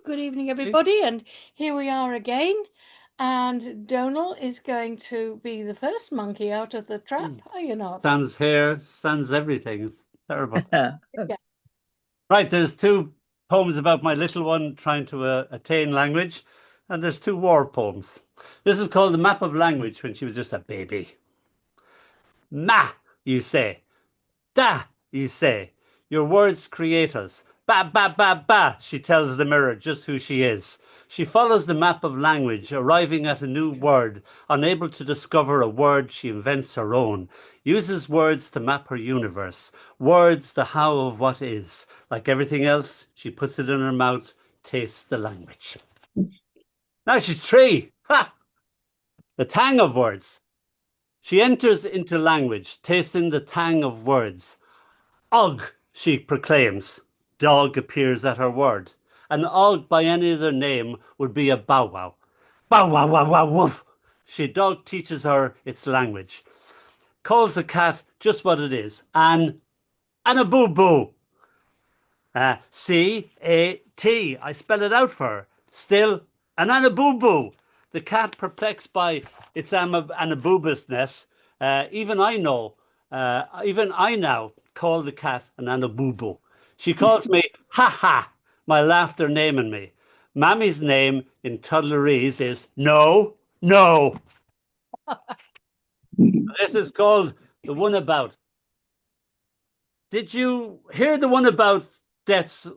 Good evening, everybody, and here we are again. And Dónall is going to be the first monkey out of the trap, are you not? Sans hair, sans everything. It's terrible. Yeah. Right, there's two poems about my little one trying to attain language, and there's two war poems. This is called The Map of Language when she was just a baby. Ma, you say. Da, you say. Your words create us. Ba, ba, ba, ba, she tells the mirror just who she is. She follows the map of language, arriving at a new word, unable to discover a word, she invents her own, uses words to map her universe, words the how of what is. Like everything else, she puts it in her mouth, tastes the language. Now she's 3. Ha! The tang of words. She enters into language, tasting the tang of words. Og, she proclaims. Dog appears at her word. An og by any other name would be a bow wow. Bow wow wow wow woof. She dog teaches her its language. Calls a cat just what it is. An a boo boo. C-A-T. I spell it out for her. Still an boo boo. The cat perplexed by its anaboobusness. Even I now call the cat an anabubu. She calls me ha ha, my laughter naming me. Mammy's name in toddlerese is no, no. This is called the one about. Did you hear the one about death's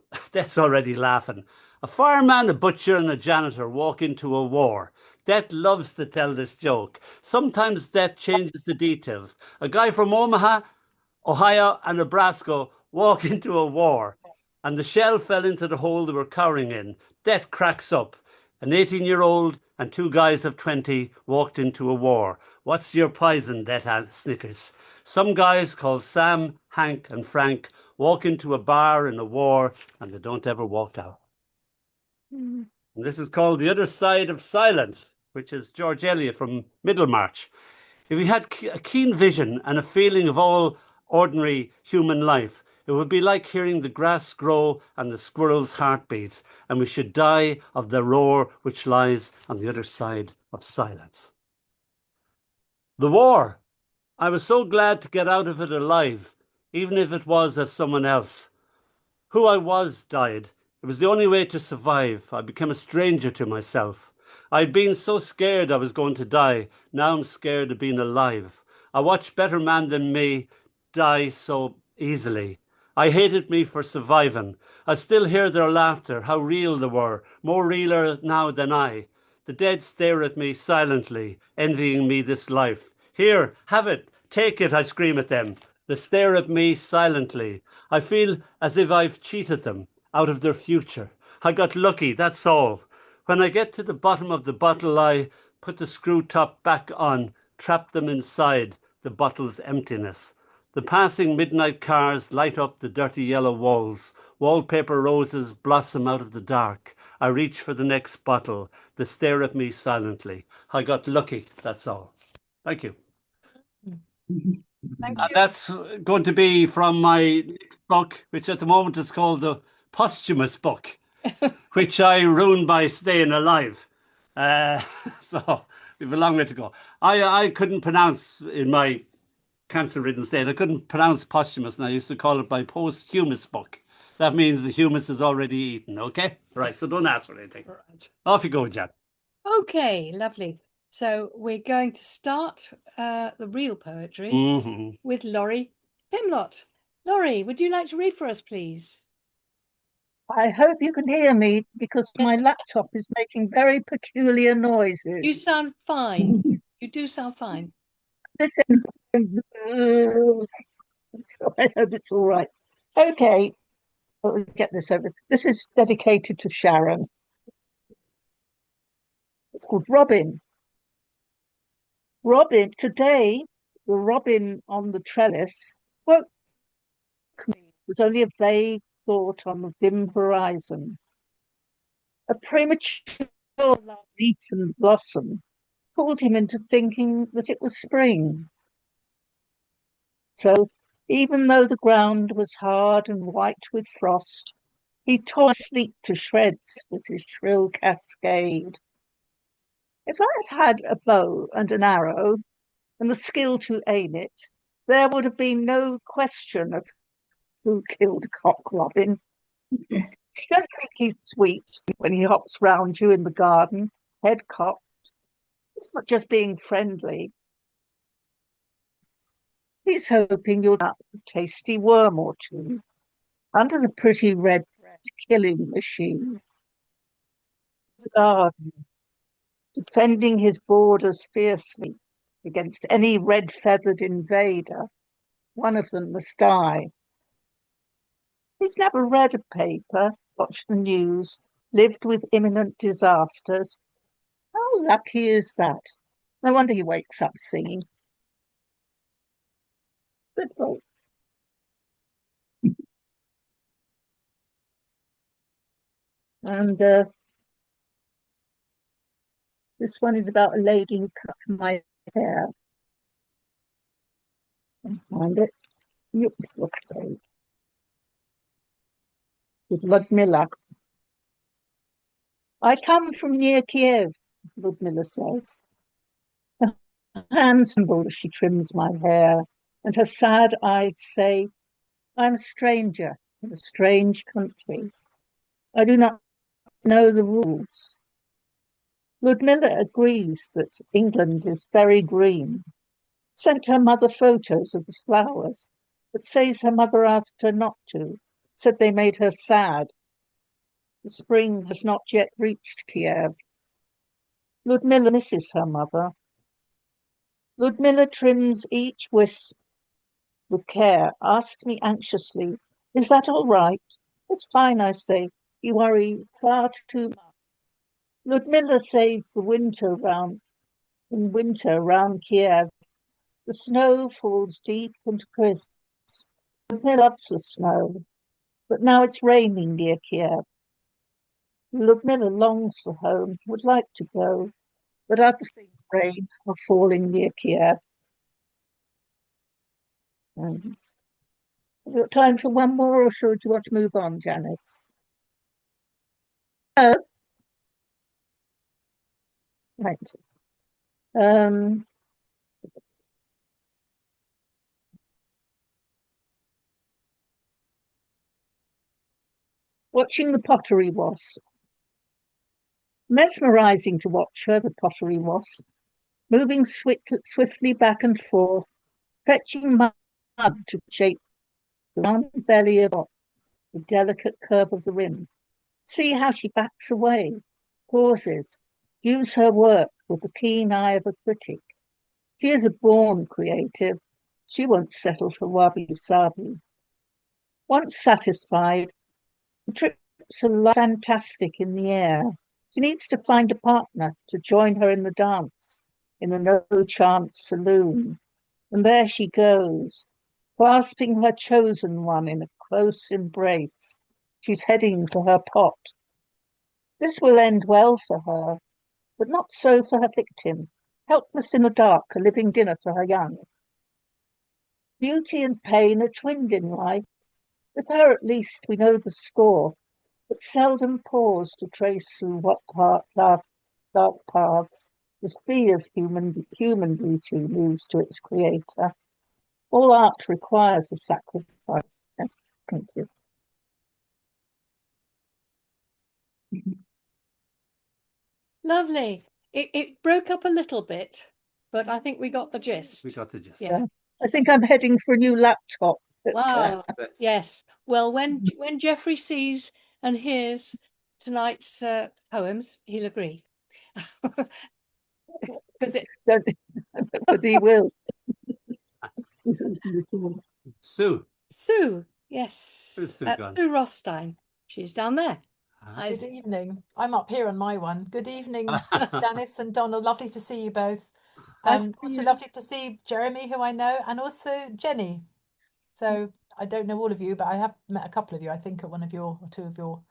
already laughing? A fireman, a butcher, and a janitor walk into a war. Death loves to tell this joke. Sometimes Death changes the details. A guy from Omaha, Ohio, and Nebraska walk into a war, and the shell fell into the hole they were cowering in. Death cracks up. An 18-year-old and 2 guys of 20 walked into a war. What's your poison? Death snickers. Some guys called Sam, Hank, and Frank walk into a bar in a war, and they don't ever walk out. And this is called The Other Side of Silence, which is George Eliot from Middlemarch. If we had a keen vision and a feeling of all ordinary human life, it would be like hearing the grass grow and the squirrel's heartbeat, and we should die of the roar which lies on the other side of silence. The war. I was so glad to get out of it alive, even if it was as someone else. Who I was died. It was the only way to survive. I became a stranger to myself. I'd been so scared I was going to die. Now I'm scared of being alive. I watched better men than me die so easily. I hated me for surviving. I still hear their laughter, how real they were, more realer now than I. The dead stare at me silently, envying me this life. Here, have it, take it, I scream at them. They stare at me silently. I feel as if I've cheated them out of their future. I got lucky, that's all. When I get to the bottom of the bottle, I put the screw top back on, trap them inside the bottle's emptiness. The passing midnight cars light up the dirty yellow walls. Wallpaper roses blossom out of the dark. I reach for the next bottle. They stare at me silently. I got lucky, that's all. Thank you. Thank you. That's going to be from my next book, which at the moment is called The Posthumous Book, which I ruined by staying alive. So we've a long way to go. I couldn't pronounce in my cancer-ridden state. I couldn't pronounce posthumous, and I used to call it my posthumous book. That means the humus is already eaten, okay? Right, so don't ask for anything. Right. Off you go, Jan. Okay, lovely. So we're going to start the real poetry with Lorri Pimlott. Lorri, would you like to read for us, please? I hope you can hear me because my laptop is making very peculiar noises. You sound fine. You do sound fine. I hope it's all right. Okay, we'll get this over. This is dedicated to Sharron. It's called Robin. Robin, today, the robin on the trellis woke me. It was only a vague thought on the dim horizon. A premature leaf and blossom pulled him into thinking that it was spring. So, even though the ground was hard and white with frost, He tore sleep to shreds with his shrill cascade. If I had had a bow and an arrow and the skill to aim it, there would have been no question of who killed Cock Robin. Just think he's sweet when he hops round you in the garden, head cocked. It's not just being friendly. He's hoping you'll have a tasty worm or two under the pretty red killing machine. The garden, defending his borders fiercely against any red-feathered invader. One of them must die. He's never read a paper, watched the news, lived with imminent disasters. How lucky is that? No wonder he wakes up singing. Good boy. And this one is about a lady who cut my hair. Find it. Yep, okay. With Ludmilla. I come from near Kiev, Ludmilla says. Her hands tremble as she trims my hair, and her sad eyes say, I'm a stranger in a strange country. I do not know the rules. Ludmilla agrees that England is very green. Sent her mother photos of the flowers, but says her mother asked her not to, said they made her sad. The spring has not yet reached Kiev. Ludmilla misses her mother. Ludmilla trims each wisp with care, asks me anxiously, is that all right? It's fine, I say. You worry far too much. Ludmilla says in winter round Kiev, the snow falls deep and crisp. Ludmilla loves the snow, but now it's raining near Kiev. Ludmilla longs for home, would like to go, but other things rain are falling near Kiev. Have you got time for one more, or should you want to move on, Janice? Oh. Right. Watching the pottery wasp. Mesmerizing to watch her, the pottery wasp, moving swiftly back and forth, fetching mud to shape the round belly of the delicate curve of the rim. See how she backs away, pauses, views her work with the keen eye of a critic. She is a born creative. She won't settle for wabi-sabi. Once satisfied, the trips are fantastic in the air. She needs to find a partner to join her in the dance, in the no-chance saloon. And there she goes, clasping her chosen one in a close embrace. She's heading for her pot. This will end well for her, but not so for her victim, helpless in the dark, a living dinner for her young. Beauty and pain are twinned in life. With her, at least, we know the score, but seldom pause to trace through what dark paths the fee of human beauty moves to its creator. All art requires a sacrifice. Thank you. Lovely. It broke up a little bit, but I think we got the gist. We got the gist. Yeah. I think I'm heading for a new laptop. Wow. Yes. Well, when Jeffrey sees and hears tonight's poems, he'll agree. Because But he will. Sue. Sue, yes. Where's Sue gone? Sue Rothstein. She's down there. Good evening. I'm up here on my one. Good evening, Janice and Dónall. Lovely to see you both. Also lovely to see Jeremy, who I know, and also Jenny. So I don't know all of you, but I have met a couple of you, I think, at one of your or two of your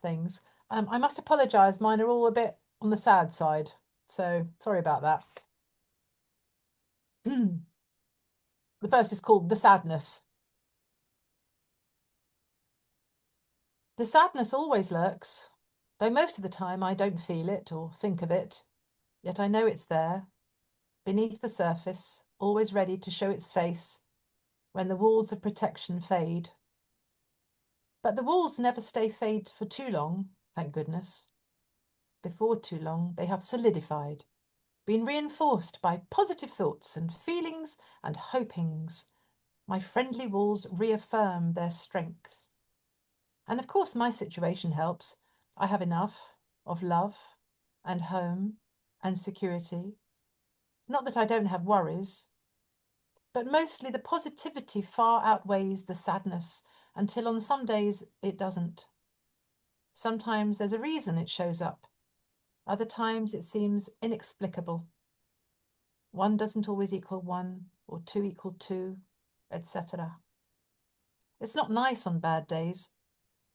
things. I must apologise. Mine are all a bit on the sad side. So sorry about that. The first is called The Sadness. The sadness always lurks, though most of the time I don't feel it or think of it, yet I know it's there, beneath the surface, always ready to show its face when the walls of protection fade. But the walls never fade for too long, thank goodness. Before too long, they have solidified, been reinforced by positive thoughts and feelings and hopings. My friendly walls reaffirm their strength. And of course, my situation helps. I have enough of love and home and security. Not that I don't have worries, but mostly the positivity far outweighs the sadness until on some days it doesn't. Sometimes there's a reason it shows up. Other times it seems inexplicable. 1 doesn't always equal 1 or 2 equal 2, etc. It's not nice on bad days,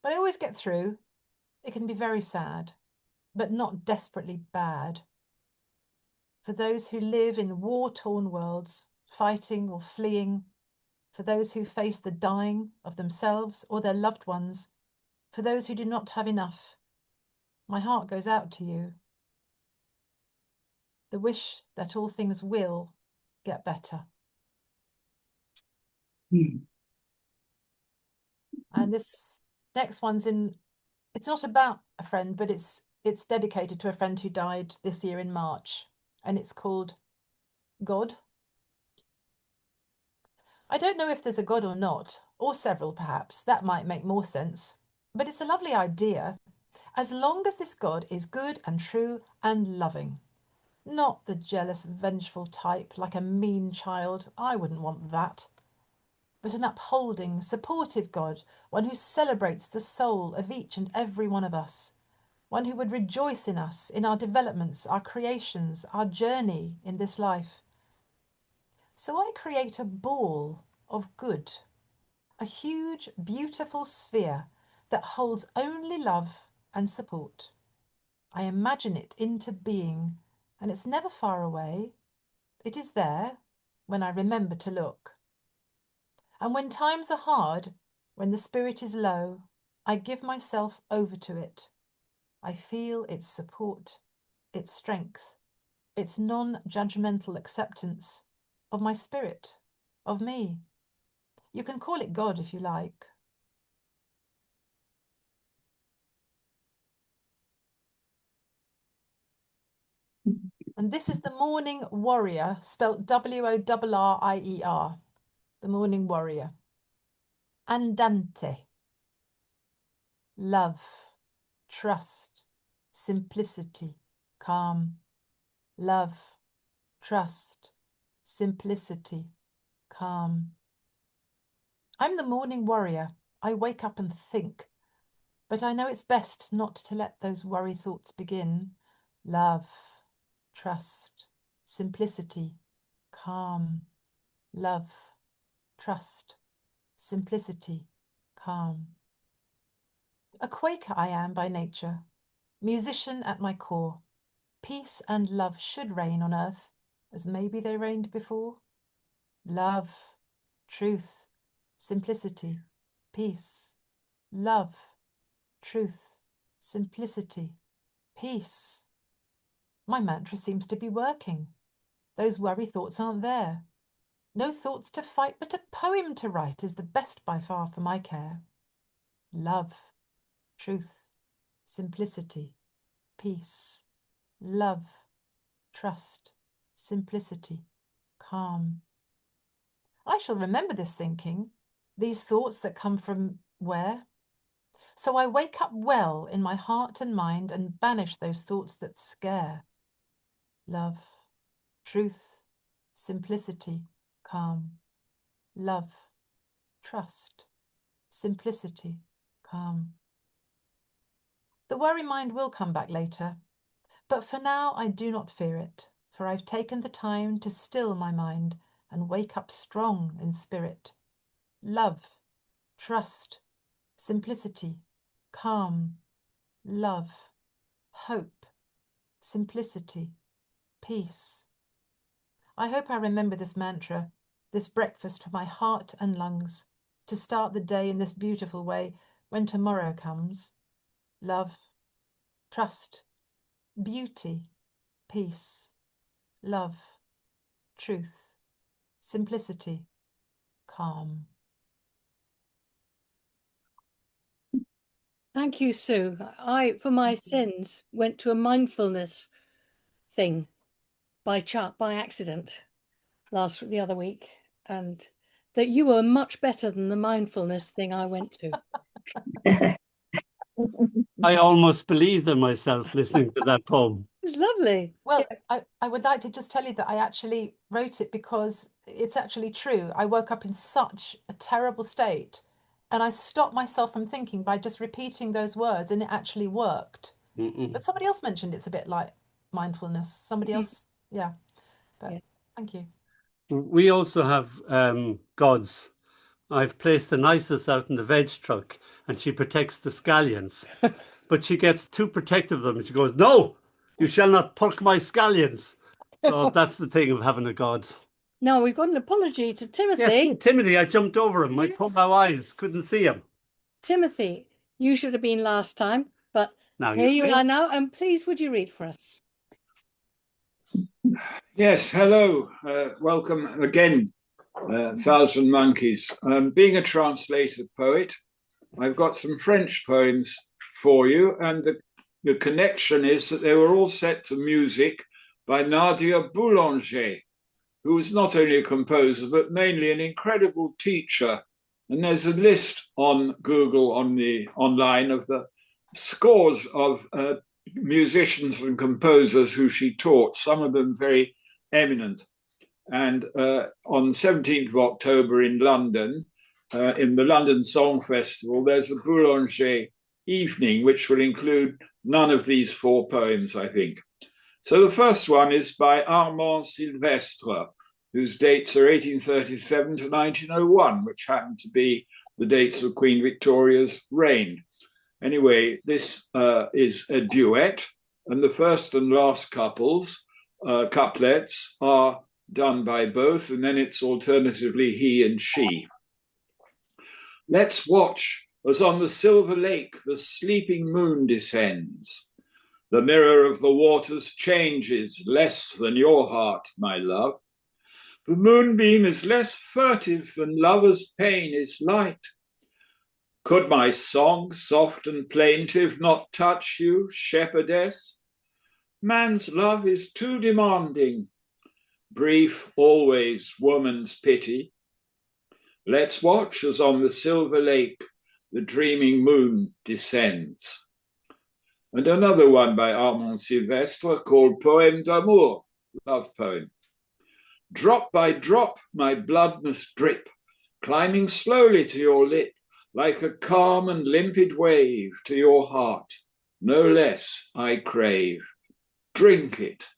but I always get through. It can be very sad, but not desperately bad. For those who live in war-torn worlds, fighting or fleeing, for those who face the dying of themselves or their loved ones, for those who do not have enough, my heart goes out to you. The wish that all things will get better. And this next one's it's not about a friend, but it's dedicated to a friend who died this year in March, and it's called God. I don't know if there's a God or not, or several perhaps, that might make more sense, but it's a lovely idea, as long as this God is good and true and loving. Not the jealous, vengeful type, like a mean child. I wouldn't want that. But an upholding, supportive God, one who celebrates the soul of each and every one of us, one who would rejoice in us, in our developments, our creations, our journey in this life. So I create a ball of good, a huge, beautiful sphere that holds only love and support. I imagine it into being, and it's never far away. It is there when I remember to look. And when times are hard, when the spirit is low, I give myself over to it. I feel its support, its strength, its non-judgmental acceptance of my spirit, of me. You can call it God if you like. And this is the Morning Warrior, spelt W-O-R-R-I-E-R, the Morning Warrior. Andante. Love, trust, simplicity, calm. Love, trust, simplicity, calm. I'm the morning warrior. I wake up and think, but I know it's best not to let those worry thoughts begin. Love, trust, simplicity, calm. Love, trust, simplicity, calm. A Quaker I am by nature, musician at my core. Peace and love should reign on earth, as maybe they reigned before. Love, truth, simplicity, peace. Love, truth, simplicity, peace. My mantra seems to be working. Those worry thoughts aren't there. No thoughts to fight, but a poem to write is the best by far for my care. Love, truth, simplicity, peace. Love, trust, simplicity, calm. I shall remember this thinking, these thoughts that come from where? So I wake up well in my heart and mind and banish those thoughts that scare. Love, truth, simplicity, calm. Love, trust, simplicity, calm. The worry mind will come back later, but for now I do not fear it, for I've taken the time to still my mind and wake up strong in spirit. Love, trust, simplicity, calm, love, hope, simplicity, peace. I hope I remember this mantra, this breakfast for my heart and lungs, to start the day in this beautiful way, when tomorrow comes, love, trust, beauty, peace, love, truth, simplicity, calm. Thank you, Sue. I, for my sins, went to a mindfulness thing by accident the other week, and that you were much better than the mindfulness thing I went to. I almost believed in myself listening to that poem. It's lovely. Well, I would like to just tell you that I actually wrote it because it's actually true. I woke up in such a terrible state, and I stopped myself from thinking by just repeating those words, and it actually worked. But somebody else mentioned it's a bit like mindfulness. Somebody else, yeah. But thank you. We also have gods. I've placed the nicest out in the veg truck, and she protects the scallions. But she gets too protective of them, and she goes, "No, you shall not pluck my scallions." So that's the thing of having a god. Now we've got an apology to Timothy. Yes, Timothy, I jumped over him. I put my eyes, couldn't see him. Timothy, you should have been last time, but Now here you are now, and please would you read for us? Yes, hello, welcome again, Thousand Monkeys. Being a translated poet, I've got some French poems for you, and the connection is that they were all set to music by Nadia Boulanger, who was not only a composer, but mainly an incredible teacher. And there's a list on Google online of the scores of musicians and composers who she taught, some of them very eminent. And on the 17th of October in London, in the London Song Festival, there's a Boulanger evening, which will include none of these four poems, I think. So the first one is by Armand Silvestre, whose dates are 1837 to 1901, which happen to be the dates of Queen Victoria's reign. Anyway, this is a duet, and the first and last couplets are done by both, and then it's alternatively he and she. Let's watch as on the silver lake the sleeping moon descends. The mirror of the waters changes less than your heart, my love. The moonbeam is less furtive than lover's pain is light. Could my song, soft and plaintive, not touch you, shepherdess? Man's love is too demanding, brief always woman's pity. Let's watch as on the silver lake the dreaming moon descends. And another one by Armand Silvestre called Poème d'amour, love poem. Drop by drop my blood must drip, climbing slowly to your lip, like a calm and limpid wave to your heart. No less I crave. Drink it.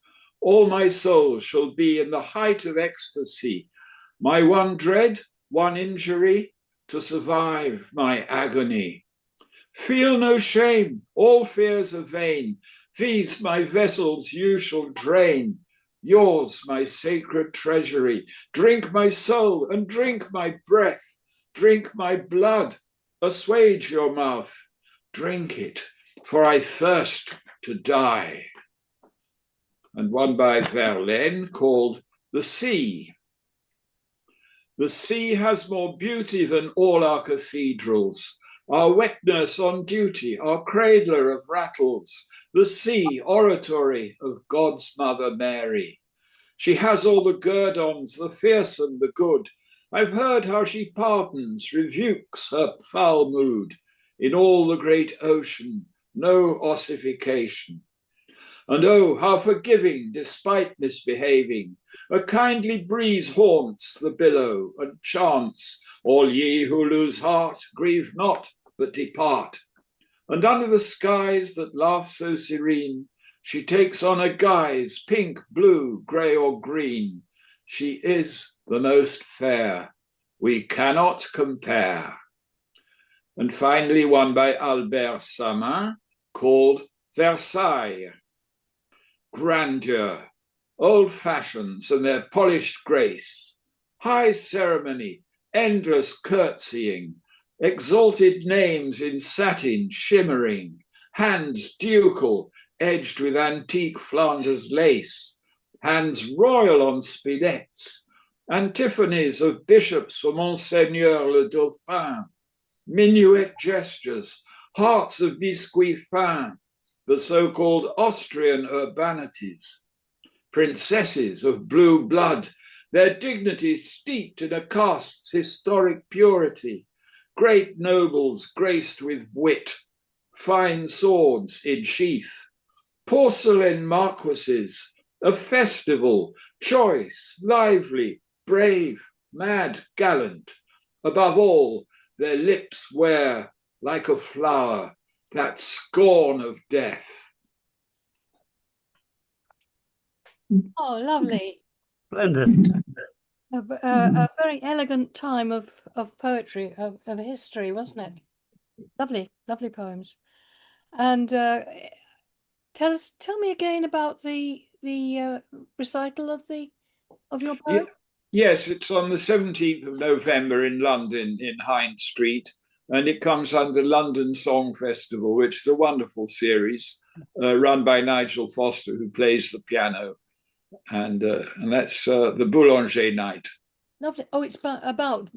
All my soul shall be in the height of ecstasy. My one dread, one injury, to survive my agony. Feel no shame, all fears are vain. These my vessels you shall drain. Yours my sacred treasury. Drink my soul and drink my breath. Drink my blood, assuage your mouth. Drink it, for I thirst to die. And one by Verlaine called The Sea. The sea has more beauty than all our cathedrals. Our wet nurse on duty, our cradler of rattles, the sea, oratory of God's Mother Mary. She has all the guerdons, the fearsome, the good. I've heard how she pardons, rebukes her foul mood. In all the great ocean, no ossification. And oh, how forgiving, despite misbehaving. A kindly breeze haunts the billow and chants, all ye who lose heart, grieve not, but depart. And under the skies that laugh so serene, she takes on a guise, pink, blue, grey or green. She is the most fair, we cannot compare. And finally one by Albert Samin called Versailles. Grandeur, old fashions and their polished grace, high ceremony, endless curtsying, exalted names in satin shimmering, hands ducal, edged with antique Flanders lace, hands royal on spinets, antiphonies of bishops for Monseigneur le Dauphin, minuet gestures, hearts of biscuit fin, the so-called Austrian urbanities, princesses of blue blood, their dignity steeped in a caste's historic purity, great nobles graced with wit, fine swords in sheath, porcelain marquises, a festival, choice, lively, brave, mad, gallant. Above all, their lips wear, like a flower, that scorn of death. Oh, lovely. Splendid. A very elegant time of poetry, of history, wasn't it? Lovely, lovely poems. And tell me again about the recital of your poem. Yes, it's on the 17th of November in London, in Hind Street, and it comes under London Song Festival, which is a wonderful series run by Nigel Foster, who plays the piano, and that's the Boulanger Night. Lovely. Oh, it's about.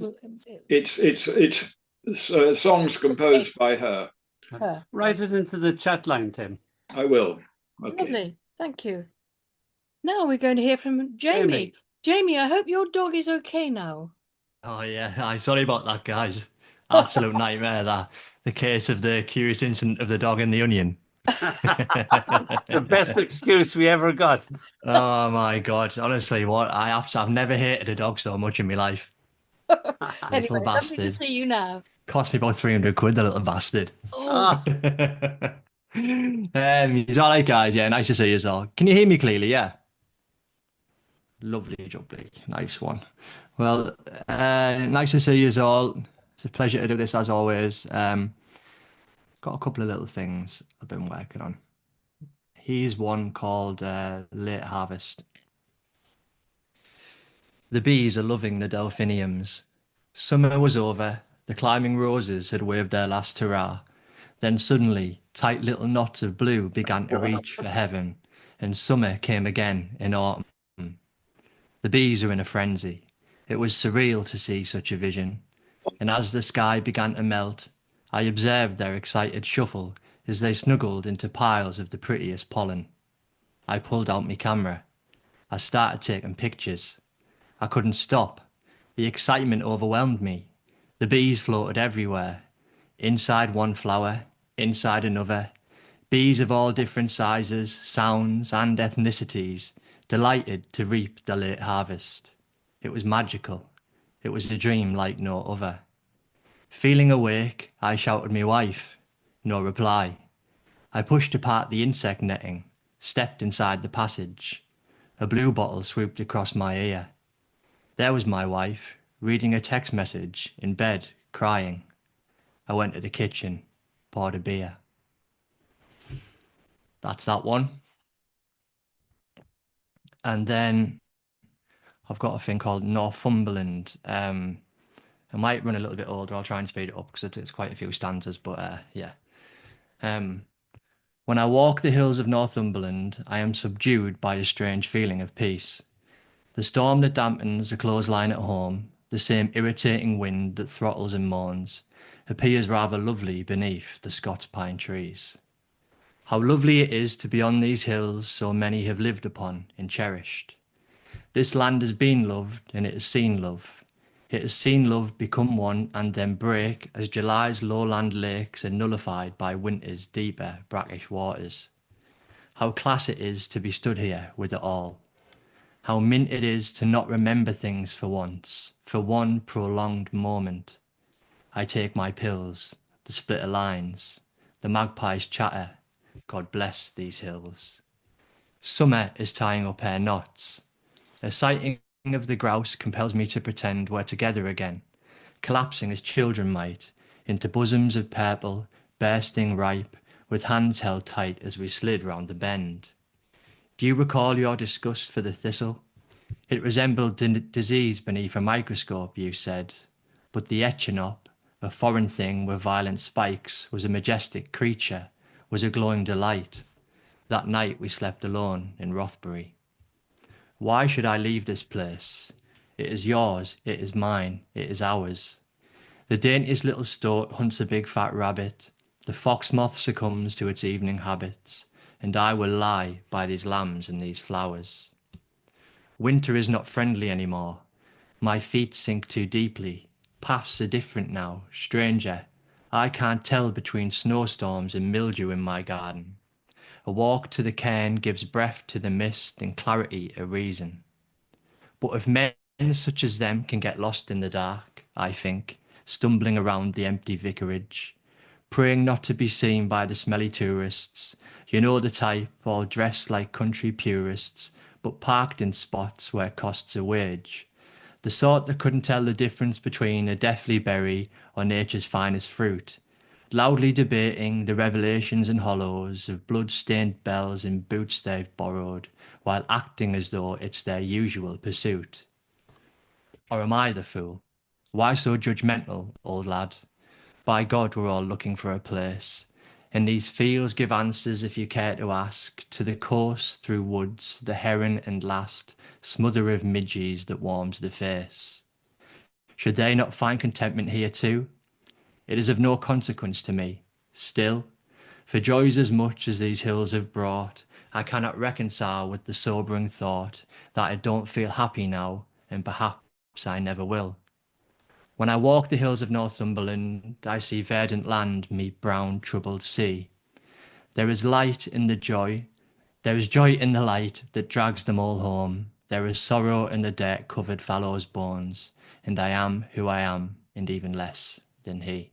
It's songs composed by her. Write it into the chat line, Tim. I will. Okay. Lovely. Thank you. Now we're going to hear from Jamie. Jamie, I hope your dog is okay now. Oh yeah, I'm sorry about that, guys. Absolute nightmare, that. The case of the curious incident of the dog and the onion. The best excuse we ever got. Oh my God. Honestly, I've never hated a dog so much in my life. Anyway, Little lovely to bastard. see you now. Cost me about 300 quid, the little bastard. Oh, He's all right, guys. Yeah, nice to see you all. Can you hear me clearly? Yeah. Lovely job, Blake. Nice one. Well, nice to see you all. It's a pleasure to do this as always. Got a couple of little things I've been working on. Here's one called Late Harvest. The bees are loving the delphiniums. Summer was over. The climbing roses had waved their last hurrah. Then suddenly, tight little knots of blue began to reach for heaven, and summer came again in autumn. The bees are in a frenzy. It was surreal to see such a vision. And as the sky began to melt, I observed their excited shuffle as they snuggled into piles of the prettiest pollen. I pulled out my camera. I started taking pictures. I couldn't stop. The excitement overwhelmed me. The bees floated everywhere. Inside one flower, inside another. Bees of all different sizes, sounds, and ethnicities, delighted to reap the late harvest. It was magical. It was a dream like no other. Feeling awake, I shouted my wife. No reply. I pushed apart the insect netting, stepped inside the passage. A blue bottle swooped across my ear. There was my wife, reading a text message, in bed, crying. I went to the kitchen, poured a beer. That's that one. And then I've got a thing called Northumberland. I might run a little bit older. I'll try and speed it up because it's quite a few stanzas, but yeah. When I walk the hills of Northumberland, I am subdued by a strange feeling of peace. The storm that dampens the clothesline at home, the same irritating wind that throttles and moans, appears rather lovely beneath the Scots pine trees. How lovely it is to be on these hills so many have lived upon and cherished. This land has been loved and it has seen love. It has seen love become one and then break as July's lowland lakes are nullified by winter's deeper brackish waters. How class it is to be stood here with it all. How mint it is to not remember things for once, for one prolonged moment. I take my pills, the splitter lines, the magpie's chatter. God bless these hills. Summer is tying up her knots. A sighting of the grouse compels me to pretend we're together again, collapsing as children might, into bosoms of purple, bursting ripe, with hands held tight as we slid round the bend. Do you recall your disgust for the thistle? It resembled disease beneath a microscope, you said, but the echinop, a foreign thing with violent spikes, was a majestic creature, was a glowing delight. That night we slept alone in Rothbury. Why should I leave this place? It is yours, it is mine, it is ours. The daintiest little stoat hunts a big fat rabbit, the fox moth succumbs to its evening habits, and I will lie by these lambs and these flowers. Winter is not friendly anymore. My feet sink too deeply. Paths are different now, stranger. I can't tell between snowstorms and mildew in my garden. A walk to the cairn gives breath to the mist and clarity a reason. But if men such as them can get lost in the dark, I think, stumbling around the empty vicarage, praying not to be seen by the smelly tourists, you know the type, all dressed like country purists, but parked in spots where costs a wage. The sort that couldn't tell the difference between a deathly berry or nature's finest fruit, loudly debating the revelations and hollows of blood-stained bells in boots they've borrowed, while acting as though it's their usual pursuit. Or am I the fool? Why so judgmental, old lad? By God, we're all looking for a place. And these fields give answers if you care to ask, to the course through woods, the heron and last smother of midges that warms the face. Should they not find contentment here too? It is of no consequence to me. Still, for joys as much as these hills have brought, I cannot reconcile with the sobering thought that I don't feel happy now, and perhaps I never will. When I walk the hills of Northumberland, I see verdant land meet brown troubled sea. There is light in the joy, there is joy in the light that drags them all home. There is sorrow in the dirt-covered fallow's bones, and I am who I am, and even less than he.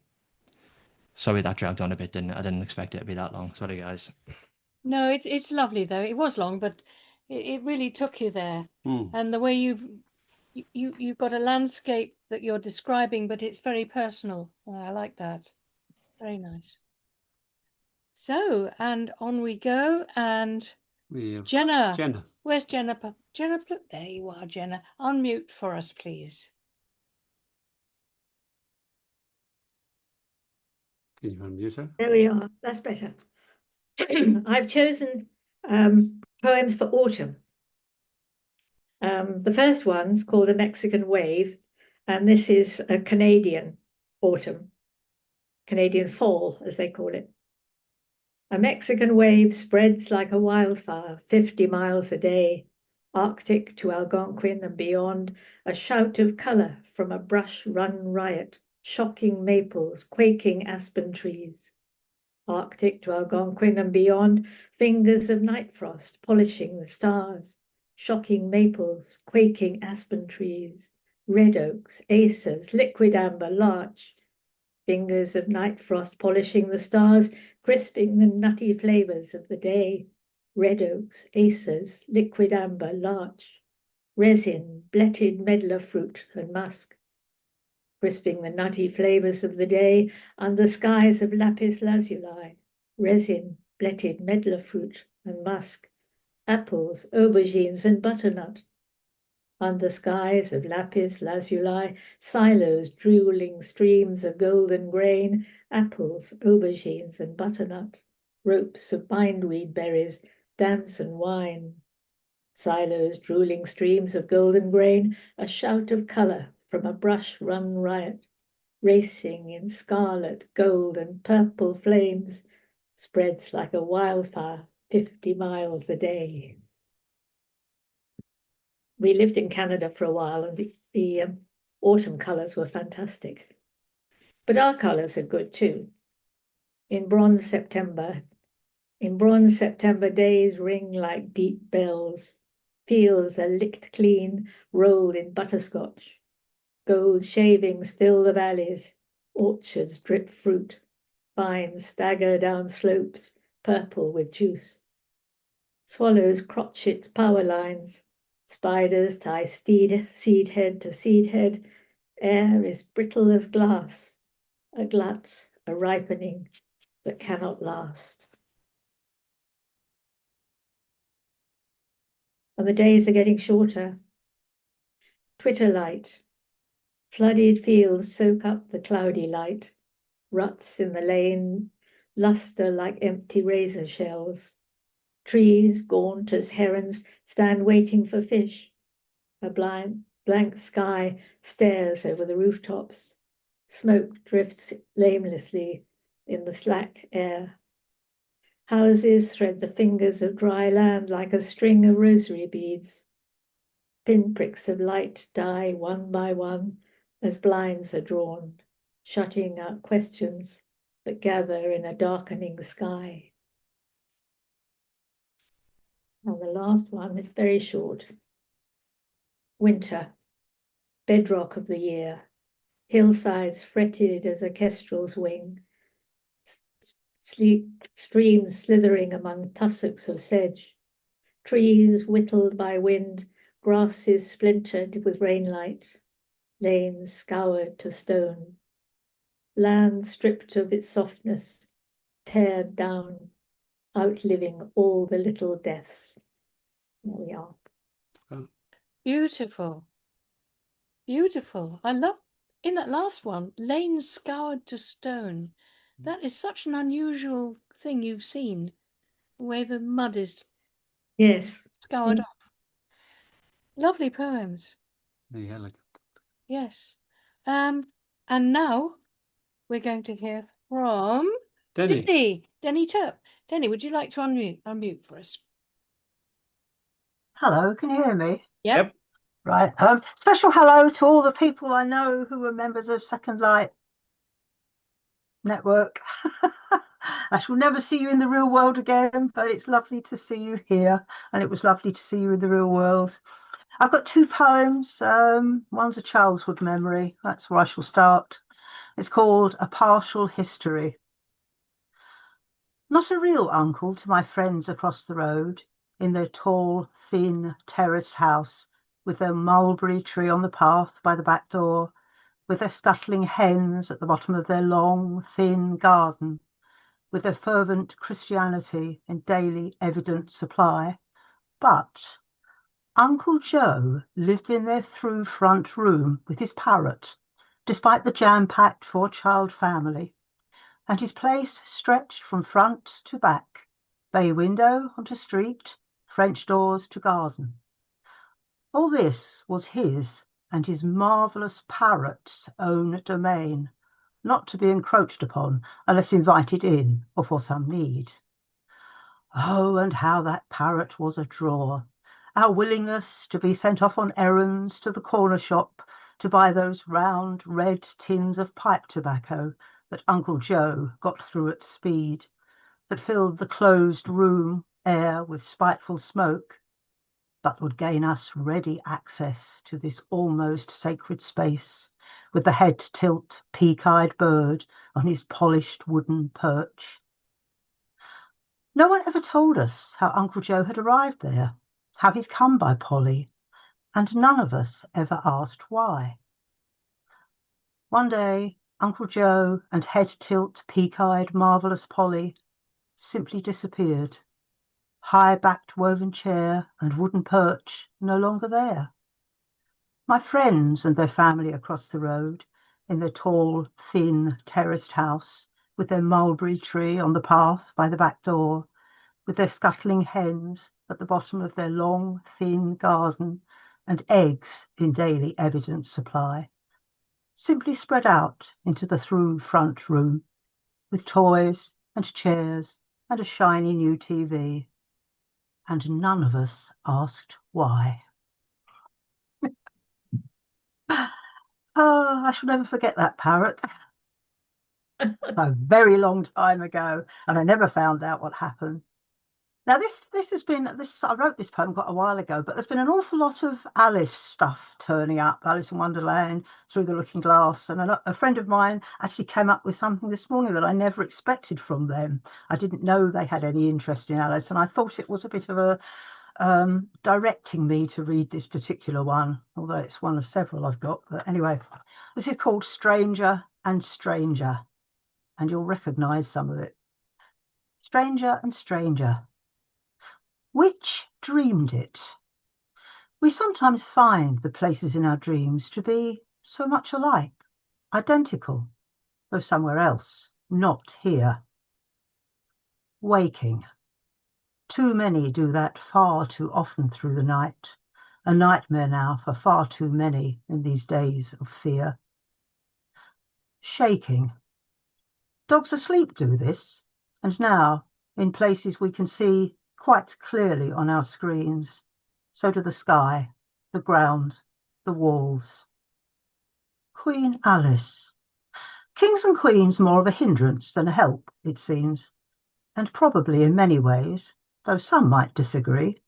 Sorry that dragged on a bit, didn't it? I didn't expect it to be that long. Sorry, guys. No, it's lovely though. It was long, but it really took you there. And the way you've got a landscape that you're describing, but it's very personal. I like that. Very nice. So, and on we go. And Jenna. Where's Jenna? Jenna, there you are, Jenna. Unmute for us, please. Can you unmute her? There we are. That's better. I've chosen poems for autumn. The first one's called A Mexican Wave, and this is a Canadian autumn, Canadian fall, as they call it. A Mexican wave spreads like a wildfire, 50 miles a day, Arctic to Algonquin and beyond, a shout of colour from a brush-run riot, shocking maples, quaking aspen trees. Arctic to Algonquin and beyond, fingers of night frost polishing the stars, shocking maples, quaking aspen trees, red oaks, acers, liquid amber, larch, fingers of night frost polishing the stars, crisping the nutty flavours of the day, red oaks, acers, liquid amber, larch, resin, bletted medlar fruit and musk, crisping the nutty flavours of the day under skies of lapis lazuli, resin, bletted medlar fruit and musk, apples, aubergines and butternut, under skies of lapis lazuli, silos drooling streams of golden grain, apples, aubergines and butternut, ropes of bindweed berries, dance and wine, silos drooling streams of golden grain, a shout of colour from a brush-run riot, racing in scarlet, gold and purple flames, spreads like a wildfire, 50 miles a day. We lived in Canada for a while, and the autumn colours were fantastic. But our colours are good too. In bronze September days ring like deep bells, fields are licked clean, rolled in butterscotch. Gold shavings fill the valleys, orchards drip fruit, vines stagger down slopes, purple with juice. Swallows crotchet power lines, spiders tie seed head to seed head. Air is brittle as glass, a glut, a ripening that cannot last. And the days are getting shorter. Twitter light, Flooded fields soak up the cloudy light. Ruts in the lane luster like empty razor shells. Trees, gaunt as herons, stand waiting for fish. A blank sky stares over the rooftops. Smoke drifts aimlessly in the slack air. Houses thread the fingers of dry land like a string of rosary beads. Pinpricks of light die one by one as blinds are drawn, shutting out questions that gather in a darkening sky. And the last one is very short. Winter, bedrock of the year, hillsides fretted as a kestrel's wing, streams slithering among tussocks of sedge, trees whittled by wind, grasses splintered with rainlight, lanes scoured to stone, land stripped of its softness, pared down, outliving all the little deaths. There we are. Beautiful. Beautiful. I love, in that last one, lanes scoured to stone. That is such an unusual thing you've seen, the way the mud is Yes. scoured off. Lovely poems. Yeah, like Yes. And now we're going to hear from Denni. Denni Turp. Denni, would you like to unmute for us? Hello, can you hear me? Yep. Right. Special hello to all the people I know who are members of Second Light Network. I shall never see you in the real world again, but it's lovely to see you here, and it was lovely to see you in the real world. I've got two poems. One's a childhood memory. That's where I shall start. It's called A Partial History. Not a real uncle to my friends across the road, in their tall, thin, terraced house, with their mulberry tree on the path by the back door, with their scuttling hens at the bottom of their long, thin garden, with their fervent Christianity in daily evident supply. But Uncle Joe lived in their through front room with his parrot, despite the jam-packed four-child family, and his place stretched from front to back, bay window onto street, French doors to garden. All this was his and his marvellous parrot's own domain, not to be encroached upon unless invited in or for some need. Oh, and how that parrot was a draw! Our willingness to be sent off on errands to the corner shop to buy those round red tins of pipe tobacco that Uncle Joe got through at speed, that filled the closed room air with spiteful smoke, but would gain us ready access to this almost sacred space, with the head tilt peak-eyed bird on his polished wooden perch. No one ever told us how Uncle Joe had arrived there, how he'd come by Polly, and none of us ever asked why. One day, Uncle Joe and head tilt peak-eyed marvellous Polly simply disappeared. High-backed woven chair and wooden perch no longer there. My friends and their family across the road, in their tall, thin, terraced house, with their mulberry tree on the path by the back door, with their scuttling hens at the bottom of their long, thin garden, and eggs in daily evident supply, simply spread out into the through front room, with toys and chairs and a shiny new TV. And none of us asked why. Oh, I shall never forget that parrot. A very long time ago, and I never found out what happened. Now, this has been, I wrote this poem quite a while ago, but there's been an awful lot of Alice stuff turning up, Alice in Wonderland, Through the Looking Glass, and a friend of mine actually came up with something this morning that I never expected from them. I didn't know they had any interest in Alice, and I thought it was a bit of a directing me to read this particular one, although it's one of several I've got. But anyway, this is called Stranger and Stranger, and you'll recognise some of it. Stranger and Stranger. Which dreamed it? We sometimes find the places in our dreams to be So much alike, identical, though somewhere else, not here. Waking. Too many do that far too often through the night, a nightmare now for far too many in these days of fear. Shaking. Dogs asleep do this, and now, in places we can see quite clearly on our screens, so do the sky, the ground, the walls. Queen Alice. Kings and queens more of a hindrance than a help, it seems, and probably in many ways, though some might disagree,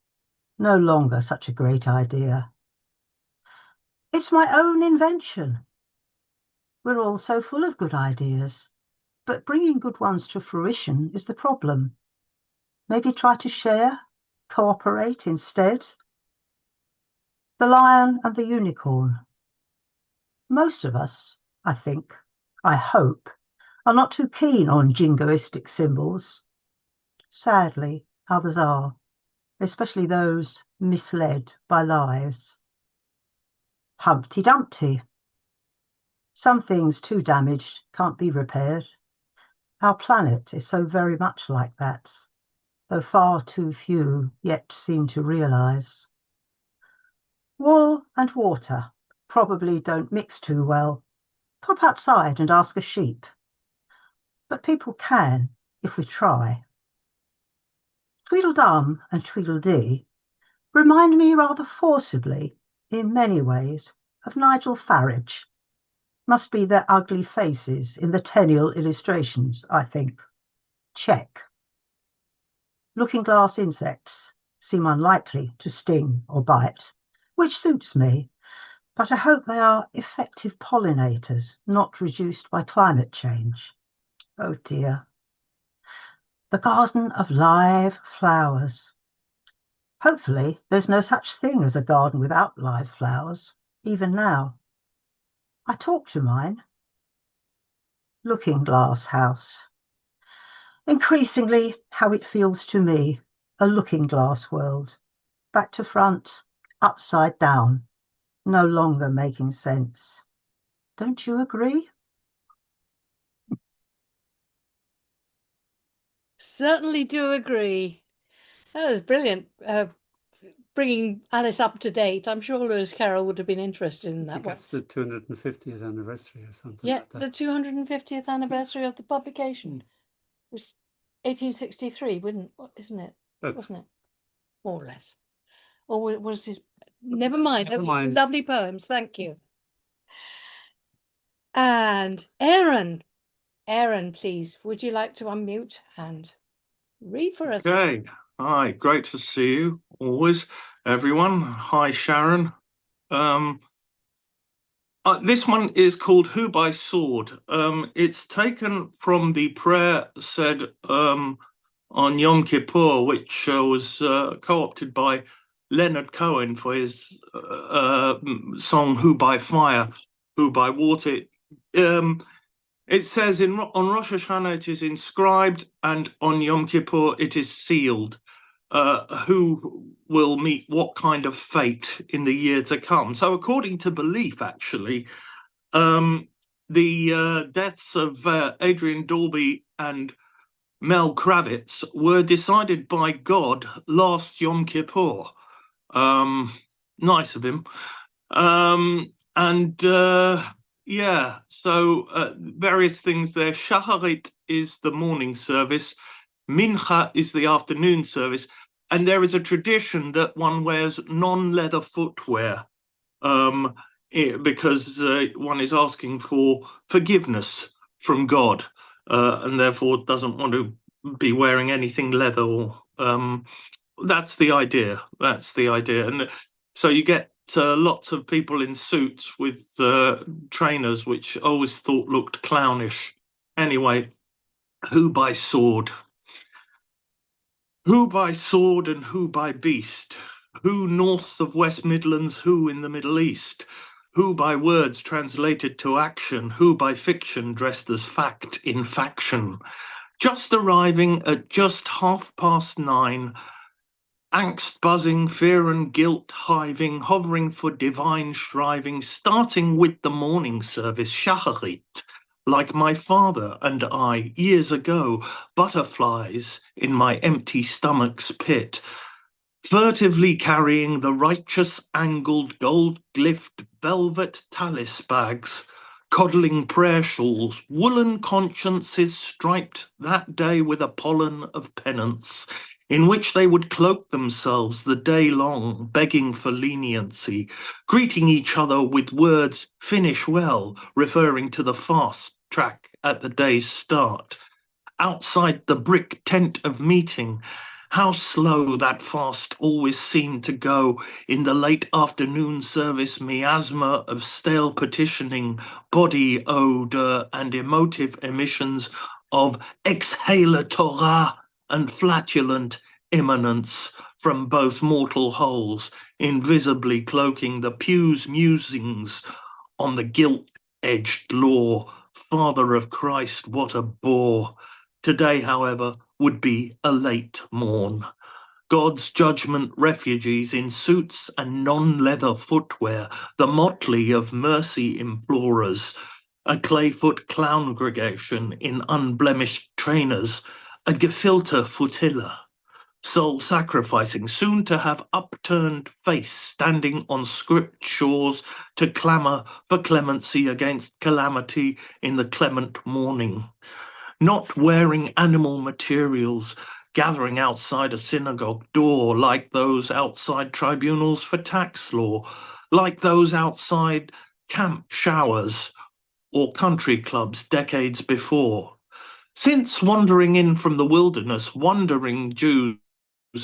no longer such a great idea. It's my own invention. We're all so full of good ideas, but bringing good ones to fruition is the problem. Maybe try to share, cooperate instead. The lion and the unicorn. Most of us, I think, I hope, are not too keen on jingoistic symbols. Sadly, others are, especially those misled by lies. Humpty Dumpty. Some things too damaged can't be repaired. Our planet is so very much like that, though far too few yet seem to realise. Wool and water probably don't mix too well. Pop outside and ask a sheep. But people can, if we try. Tweedledum and Tweedledee remind me rather forcibly, in many ways, of Nigel Farage. Must be their ugly faces in the Tenniel illustrations, I think. Check. Looking-glass insects seem unlikely to sting or bite, which suits me, but I hope they are effective pollinators, not reduced by climate change. Oh dear. The garden of live flowers. Hopefully there's no such thing as a garden without live flowers, even now. I talk to mine. Looking-glass house. Increasingly how it feels to me, a looking-glass world. Back to front, upside down, no longer making sense. Don't you agree? Certainly do agree. That was brilliant. Bringing Alice up to date. I'm sure Lewis Carroll would have been interested in that one. It's the 250th anniversary or something Yeah, like that. the 250th anniversary of the publication was 1863, isn't it? Wasn't it? More or less. Or was his... Never mind. Never mind. Lovely poems. Thank you. And Aaron, please, would you like to unmute and read for us? Okay. Hi, great to see you always, everyone. Hi, Sharron. This one is called Who by Sword. It's taken from the prayer said on Yom Kippur, which was co-opted by Leonard Cohen for his song Who by Fire, Who by Water. It says on Rosh Hashanah it is inscribed, and on Yom Kippur it is sealed. Who will meet what kind of fate in the year to come? So, according to belief, actually, the deaths of Adrian Dalby and Mel Kravitz were decided by God last Yom Kippur. Nice of him. Yeah, so various things there. Shaharit is the morning service. Mincha is the afternoon service. And there is a tradition that one wears non-leather footwear because one is asking for forgiveness from God and therefore doesn't want to be wearing anything leather. Or, that's the idea. That's the idea. And so you get lots of people in suits with trainers, which I always thought looked clownish. Anyway, who by sword? Who by sword and who by beast? Who north of West Midlands, who in the Middle East? Who by words translated to action? Who by fiction dressed as fact in faction? Just arriving at just 9:30, Angst buzzing, fear and guilt hiving, hovering for divine shriving, starting with the morning service, shacharit, like my father and I years ago, butterflies in my empty stomach's pit, furtively carrying the righteous angled gold glyphed velvet tallis bags, coddling prayer shawls, woolen consciences striped that day with a pollen of penance, in which they would cloak themselves the day long, begging for leniency, greeting each other with words, finish well, referring to the fast track at the day's start. Outside the brick tent of meeting, how slow that fast always seemed to go in the late afternoon service miasma of stale petitioning, body odour and emotive emissions of exhaler Torah and flatulent immanence from both mortal holes, invisibly cloaking the pew's musings on the gilt-edged law. Father of Christ, what a bore. Today, however, would be a late morn. God's judgment refugees in suits and non-leather footwear, the motley of mercy implorers, a clayfoot congregation in unblemished trainers, a gefilte flotilla, soul sacrificing, soon to have upturned face, standing on script shores to clamour for clemency against calamity in the clement morning. Not wearing animal materials, gathering outside a synagogue door, like those outside tribunals for tax law, like those outside camp showers or country clubs decades before. Since wandering in from the wilderness, wandering Jews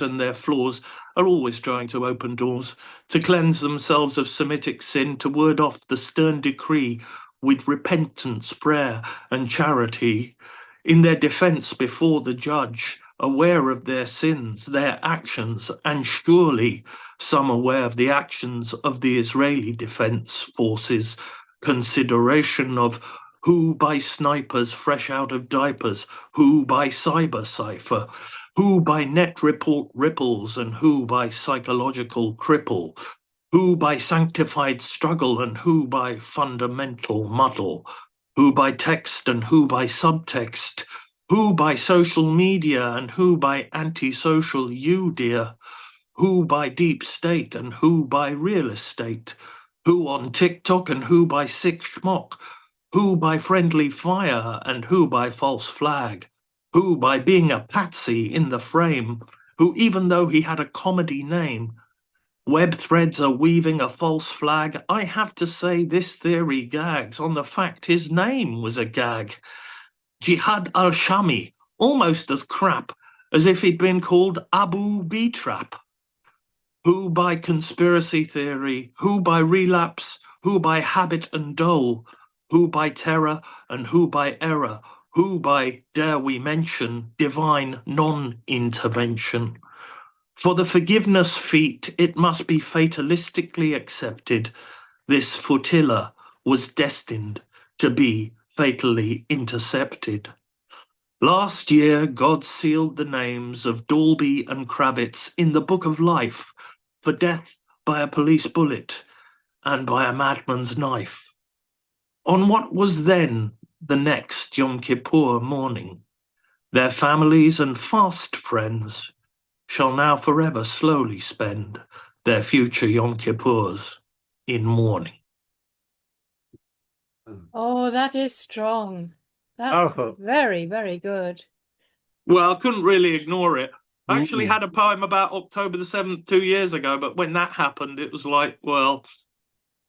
and their flaws are always trying to open doors, to cleanse themselves of Semitic sin, to ward off the stern decree with repentance, prayer and charity. In their defence before the judge, aware of their sins, their actions, and surely some aware of the actions of the Israeli Defence Forces, consideration of who by snipers fresh out of diapers, who by cyber cipher, who by net report ripples, and who by psychological cripple, who by sanctified struggle, and who by fundamental muddle, who by text and who by subtext, who by social media and who by antisocial you, dear, who by deep state and who by real estate, who on TikTok and who by sick schmuck, who by friendly fire and who by false flag, who by being a patsy in the frame, who even though he had a comedy name, web threads are weaving a false flag. I have to say this theory gags on the fact his name was a gag. Jihad al-Shami, almost as crap as if he'd been called Abu B-Trap. Who by conspiracy theory, who by relapse, who by habit and dole, who by terror and who by error, who by, dare we mention, divine non-intervention. For the forgiveness feat, it must be fatalistically accepted. This flotilla was destined to be fatally intercepted. Last year, God sealed the names of Dalby and Kravitz in the Book of Life for death by a police bullet and by a madman's knife. On what was then the next Yom Kippur morning, their families and fast friends shall now forever slowly spend their future Yom Kippurs in mourning. Oh, that is strong. That's Powerful. very, very good. Well, I couldn't really ignore it. I actually had a poem about October the 7th 2 years ago, but when that happened, it was like, well,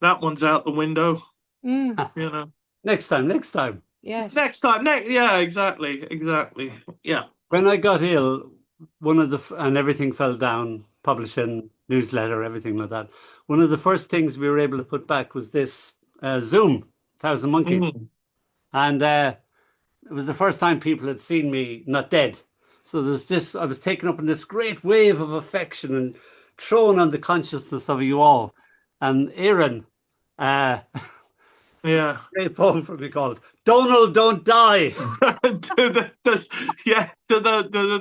that one's out the window. You know. Next time. Yes. Next time. Yeah, exactly. Yeah. When I got ill, and everything fell down, publishing, newsletter, everything like that. One of the first things we were able to put back was this Zoom, 1,000 Monkeys. And it was the first time people had seen me not dead. So I was taken up in this great wave of affection and thrown on the consciousness of you all. And Aaron, yeah, great poem for me called Dónall Don't Die. the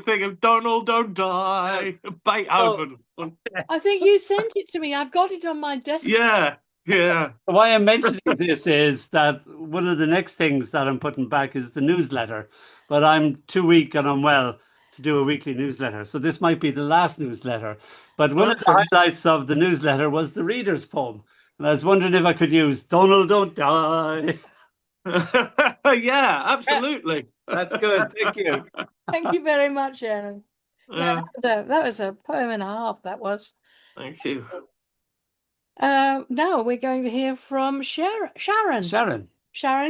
thing of Dónall, don't die, Beethoven. I think you sent it to me. I've got it on my desk. Yeah. Why I'm mentioning this is that one of the next things that I'm putting back is the newsletter, but I'm too weak and unwell to do a weekly newsletter. So this might be the last newsletter. But one of the highlights of the newsletter was the reader's poem. And I was wondering if I could use Dónall, don't die. Yeah, absolutely. That's good. Thank you. Thank you very much, Sharron. Yeah, that was a poem and a half, that was. Thank you. Now we're going to hear from Sharron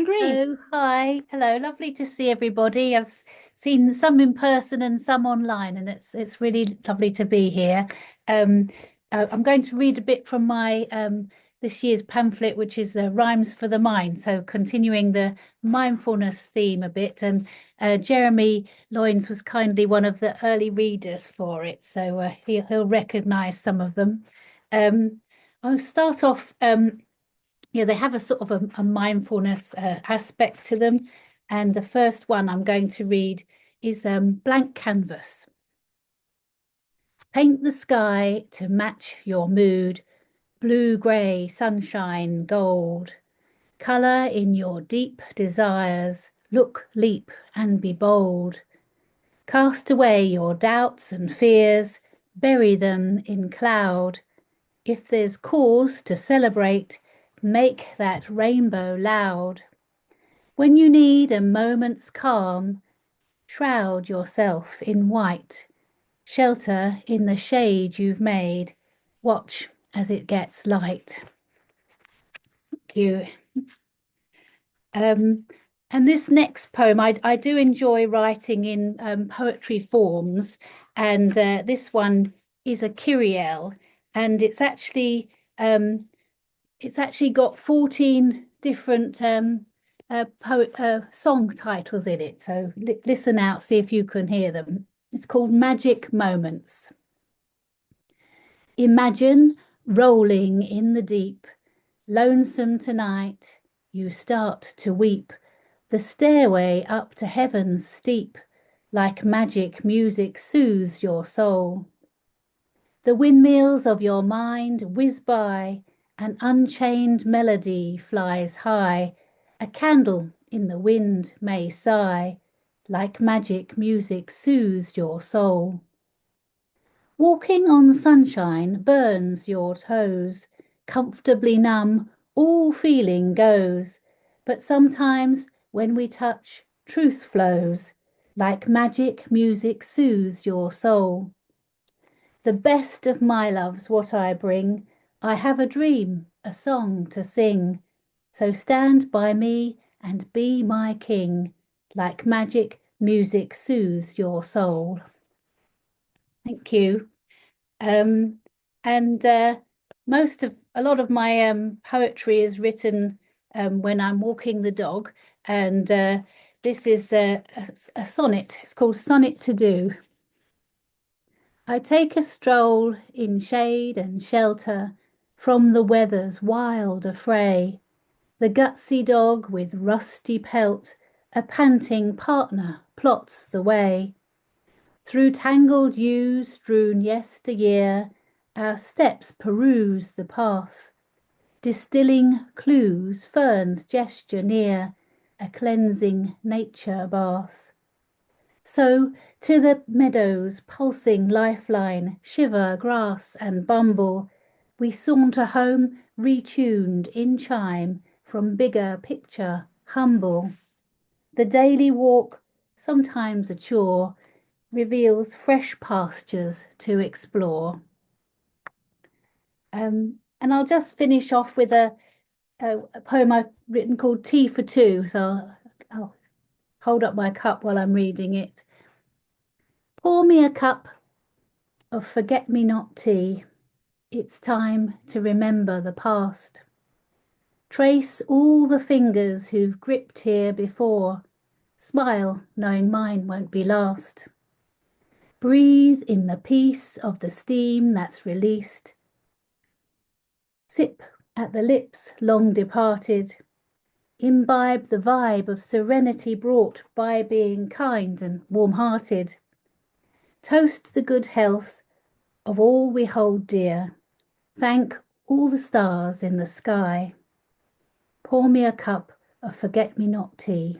Green. Oh, hi. Hello. Lovely to see everybody. I've seen some in person and some online, and it's really lovely to be here. I'm going to read a bit from my this year's pamphlet, which is Rhymes for the Mind. So continuing the mindfulness theme a bit. And Jeremy Loynes was kindly one of the early readers for it, so he'll recognise some of them. I'll start off. They have a sort of a mindfulness aspect to them. And the first one I'm going to read is Blank Canvas. Paint the sky to match your mood, blue, grey, sunshine, gold. Colour in your deep desires, look, leap and be bold. Cast away your doubts and fears, bury them in cloud. If there's cause to celebrate, make that rainbow loud. When you need a moment's calm, shroud yourself in white. Shelter in the shade you've made. Watch as it gets light. Thank you. And this next poem, I do enjoy writing in poetry forms, and this one is a kyrielle, and it's actually got 14 different song titles in it. So listen out, see if you can hear them. It's called Magic Moments. Imagine rolling in the deep, lonesome tonight, you start to weep. The stairway up to heaven's steep, like magic music soothes your soul. The windmills of your mind whiz by, an unchained melody flies high, a candle in the wind may sigh, like magic music soothes your soul. Walking on sunshine burns your toes, comfortably numb, all feeling goes, but sometimes when we touch, truth flows, like magic music soothes your soul. The best of my love's what I bring, I have a dream, a song to sing, so stand by me and be my king, like magic music soothes your soul. Thank you. A lot of my poetry is written when I'm walking the dog, and this is a sonnet. It's called Sonnet to Do. I take a stroll in shade and shelter from the weather's wild affray. The gutsy dog with rusty pelt, a panting partner, plots the way. Through tangled yews strewn yesteryear, our steps peruse the path, distilling clues, ferns gesture near, a cleansing nature bath. So to the meadows, pulsing lifeline, shiver, grass and bumble, we saunter home, retuned in chime, from bigger picture, humble. The daily walk, sometimes a chore, reveals fresh pastures to explore. And I'll just finish off with a poem I've written called Tea for Two. So I'll hold up my cup while I'm reading it. Pour me a cup of forget-me-not tea. It's time to remember the past. Trace all the fingers who've gripped here before. Smile, knowing mine won't be last. Breathe in the peace of the steam that's released. Sip at the lips long departed. imbibe the vibe of serenity brought by being kind and warm-hearted. Toast the good health of all we hold dear. Thank all the stars in the sky. Pour me a cup of forget-me-not tea,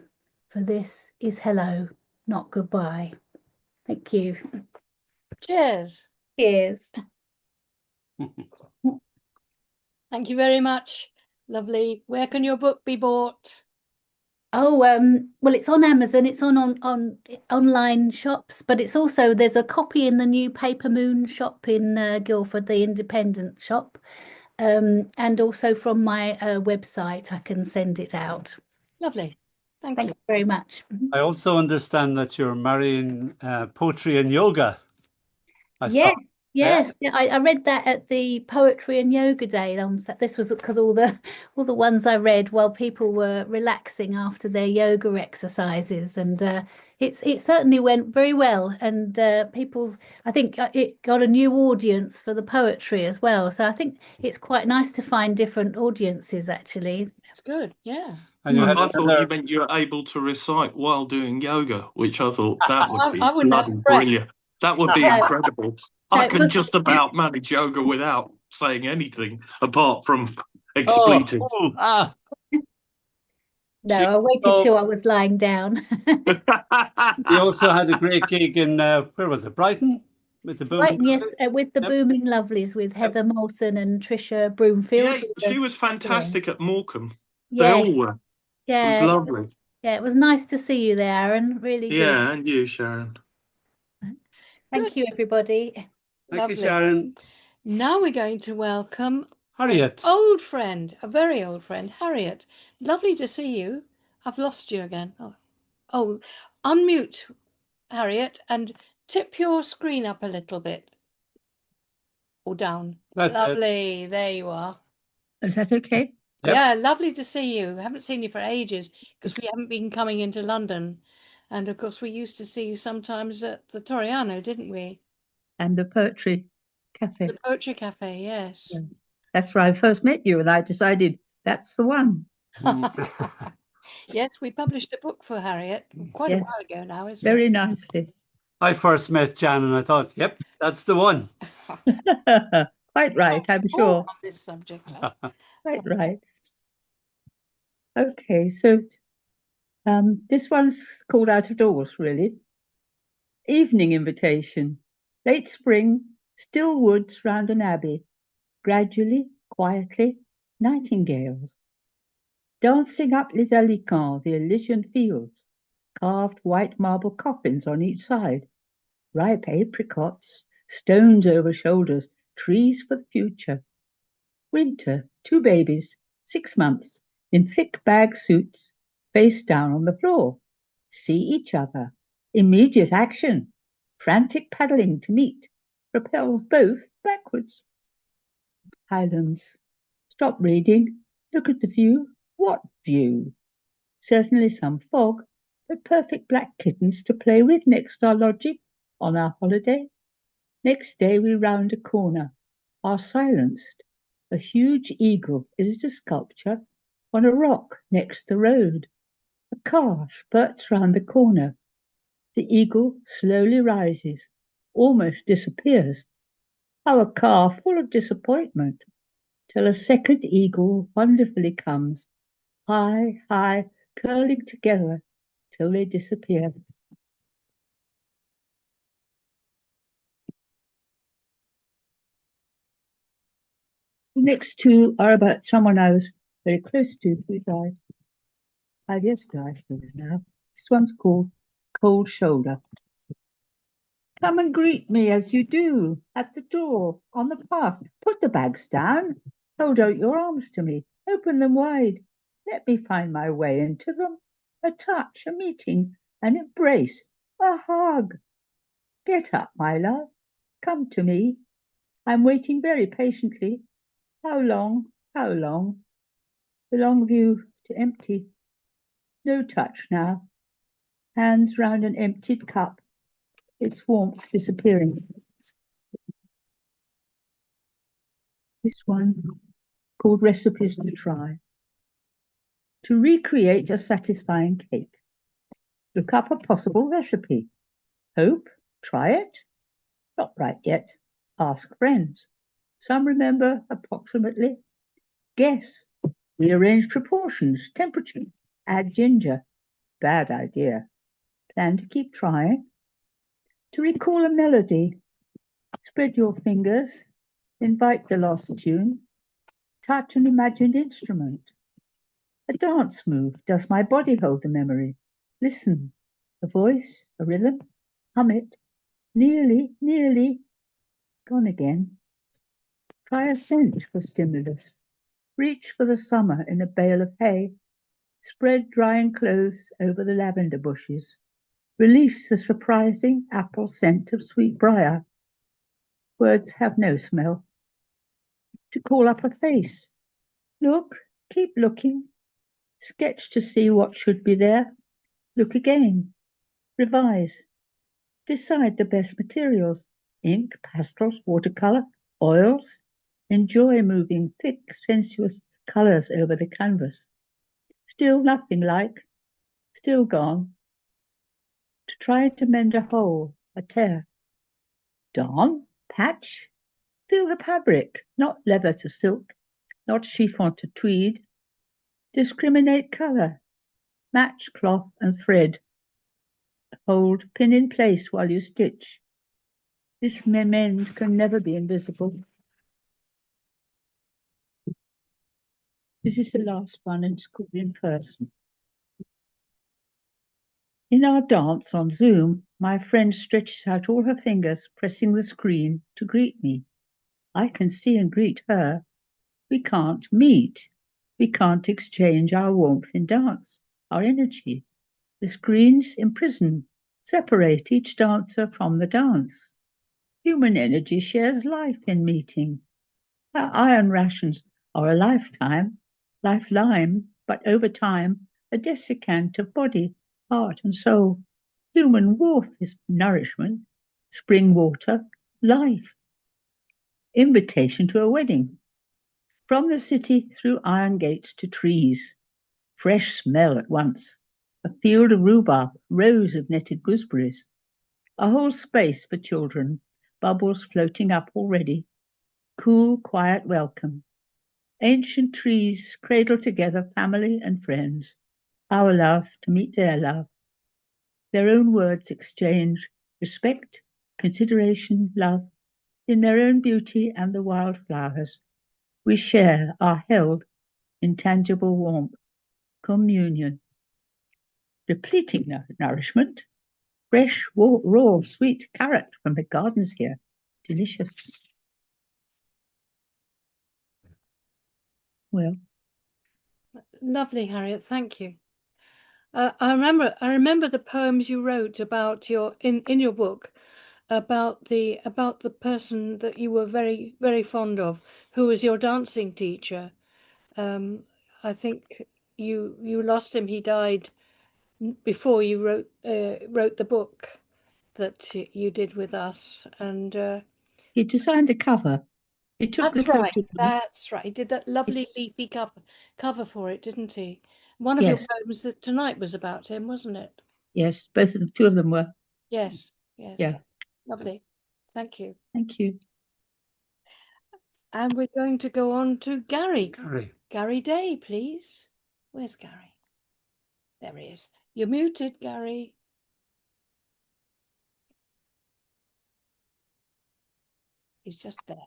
for this is hello, not goodbye. Thank you. Cheers. Cheers. Thank you very much. Lovely. Where can your book be bought? Oh, well, it's on Amazon. It's on online shops, but it's also, there's a copy in the new Paper Moon shop in Guildford, the independent shop, and also from my website, I can send it out. Lovely. Thank Thank you. you very much. I also understand that you're marrying poetry and yoga. Yes, yes. Yeah, I read that at the Poetry and Yoga Day on this was because all the ones I read while people were relaxing after their yoga exercises, and it certainly went very well, and people, I think it got a new audience for the poetry as well, so I think it's quite nice to find different audiences actually. That's good, yeah. And you had I thought you another... meant you were able to recite while doing yoga, which I thought that would be I wouldn't have bloody breath. brilliant. That would be incredible. I it can was- just about manage yoga without saying anything apart from expletives. No, I waited till I was lying down. You also had a great gig in, where was it, Brighton? With the Booming Right, yes, Lovelies? with the Yep. Booming Lovelies, with Heather Molson and Trisha Broomfield. Yeah, she was fantastic at Morecambe. They Yes, all were. It was yeah, lovely. yeah. It was nice to see you there, Aaron. Really good. Yeah, and you, Sharon. Thank you, everybody. Thank Lovely. you, Sharon. Now we're going to welcome Harriet. an old friend, a very old friend, Harriet. Lovely to see you. I've lost you again. Oh, unmute, Harriet, and tip your screen up a little bit. Or down. That's it. Lovely. There you are. Is that okay? Yep. Yeah, lovely to see you. I haven't seen you for ages because we haven't been coming into London. And of course, we used to see you sometimes at the Toriano, didn't we? And the Poetry Cafe. The Poetry Cafe, yes. Yeah. That's where I first met you, and I decided that's the one. Yes, we published a book for Harriet quite a Yes. while ago now, isn't Very it? nicely. I first met Jan and I thought, yep, that's the one. Quite right, I'm sure. On this subject. Quite right. Okay, so this one's called Out of Doors, really. Evening invitation. Late spring, still woods round an abbey. Gradually, quietly, nightingales. Dancing up Les Alicants, the Elysian fields. Carved white marble coffins on each side. Ripe apricots, stones over shoulders, trees for the future. Winter, 2 babies, 6 months, in thick bag suits, face down on the floor. See each other. Immediate action. Frantic paddling to meet. Propels both backwards. Highlands. Stop reading. Look at the view. What view? Certainly some fog, but perfect black kittens to play with next our lodging on our holiday. Next day we round a corner, are silenced. A huge eagle is a sculpture on a rock next the road. A car spurts round the corner. The eagle slowly rises, almost disappears. Our car full of disappointment, till a second eagle wonderfully comes, high, high, curling together till they disappear. The next 2 are about someone I was very close to who died 5 years ago, I suppose now. This one's called Cold Shoulder. Come and greet me as you do at the door, on the path. Put the bags down. Hold out your arms to me. Open them wide. Let me find my way into them. A touch, a meeting, an embrace, a hug. Get up, my love. Come to me. I'm waiting very patiently. How long? How long? The long view to empty. No touch now. Hands round an emptied cup. Its warmth disappearing. This one, called Recipes to Try. To recreate a satisfying cake. Look up a possible recipe. Hope, try it. Not right yet. Ask friends. Some remember approximately. Guess. Rearrange proportions, temperature. Add ginger. Bad idea. Plan to keep trying. To recall a melody. Spread your fingers. Invite the lost tune. Touch an imagined instrument. A dance move. Does my body hold the memory? Listen. A voice, a rhythm. Hum it. Nearly, nearly. Gone again. Try a scent for stimulus. Reach for the summer in a bale of hay. Spread drying clothes over the lavender bushes. Release the surprising apple scent of sweetbriar. Words have no smell. To call up a face. Look, keep looking. Sketch to see what should be there. Look again. Revise. Decide the best materials. Ink, pastels, watercolor, oils. Enjoy moving thick, sensuous colors over the canvas. Still nothing like. Still gone. To try to mend a hole, a tear. Darn, patch. Feel the fabric, not leather to silk, not chiffon to tweed. Discriminate color. Match cloth and thread. Hold, pin in place while you stitch. This mend can never be invisible. This is the last one, and it's called In Person. In our dance on Zoom, my friend stretches out all her fingers, pressing the screen to greet me. I can see and greet her. We can't meet. We can't exchange our warmth in dance, our energy. The screens imprison, separate each dancer from the dance. Human energy shares life in meeting. Our iron rations are a lifeline, but over time, a desiccant of body, heart and soul. Human warmth is nourishment, spring water, life. Invitation to a wedding. From the city through iron gates to trees. Fresh smell at once. A field of rhubarb, rows of netted gooseberries. A whole space for children, bubbles floating up already. Cool, quiet welcome. Ancient trees cradle together family and friends. Our love to meet their love. Their own words exchange respect, consideration, love. In their own beauty and the wildflowers. We share, are held in tangible warmth. Communion. Depleting nourishment. Fresh, raw, sweet carrot from the gardens here. Delicious. Well, Lovely, Harriet. Thank you. I remember the poems you wrote about in your book about the person that you were very, very fond of, who was your dancing teacher. I think you lost him. He died before you wrote the book that you did with us, and he designed a cover. He took that's right. That's right. He did that lovely leafy cover for it, didn't he? One of your poems that tonight was about him, wasn't it? Yes, both of the two of them were. Yes, yes. Yeah. Lovely. Thank you. Thank you. And we're going to go on to Gary. Gary Day, please. Where's Gary? There he is. You're muted, Gary. He's just there.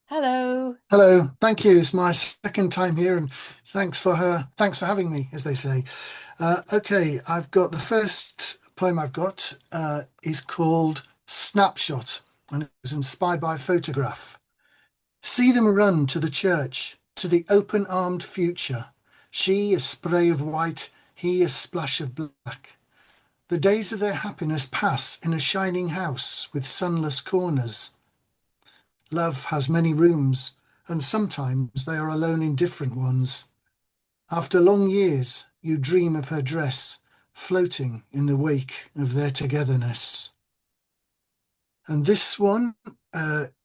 Hello. Hello. Thank you. It's my second time here, and thanks for having me, as they say. Okay, I've got the first poem I've got is called Snapshot, and it was inspired by a photograph. See them run to the church, to the open-armed future. She a spray of white, he a splash of black. The days of their happiness pass in a shining house with sunless corners. Love has many rooms, and sometimes they are alone in different ones. After long years, you dream of her dress, floating in the wake of their togetherness. And this one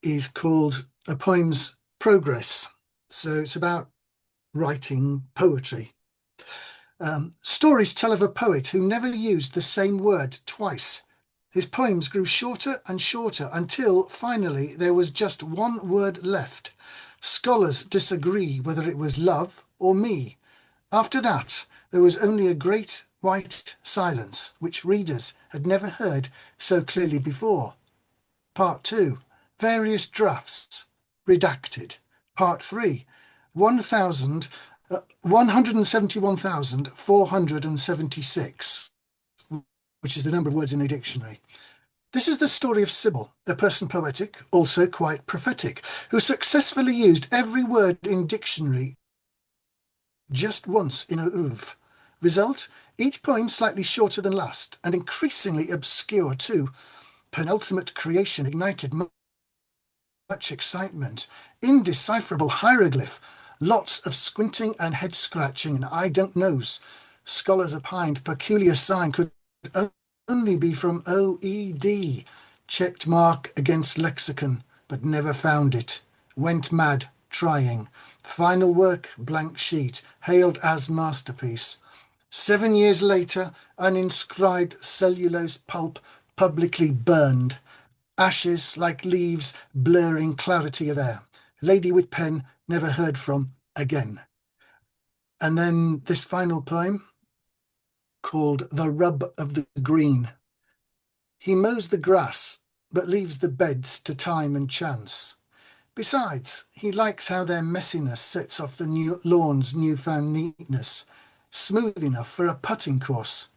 is called a poem's progress. So it's about writing poetry. Stories tell of a poet who never used the same word twice. His poems grew shorter and shorter until finally there was just one word left. Scholars disagree whether it was love or me. After that, there was only a great white silence, which readers had never heard so clearly before. Part 2, various drafts, redacted. Part 3, 171,476, which is the number of words in a dictionary. This is the story of Sybil, a person poetic, also quite prophetic, who successfully used every word in dictionary just once in a oeuvre. Result, each poem slightly shorter than last, and increasingly obscure too. Penultimate creation ignited much excitement. Indecipherable hieroglyph, lots of squinting and head scratching and I don't knows. Scholars opined peculiar sign could only be from OED. Checked mark against lexicon, but never found it. Went mad trying. Final work, blank sheet, hailed as masterpiece. 7 years later, uninscribed cellulose pulp publicly burned. Ashes like leaves blurring clarity of air. Lady with pen never heard from again. And then this final poem called The Rub of the Green. He mows the grass, but leaves the beds to time and chance. Besides, he likes how their messiness sets off the new lawn's newfound neatness, smooth enough for a putting course.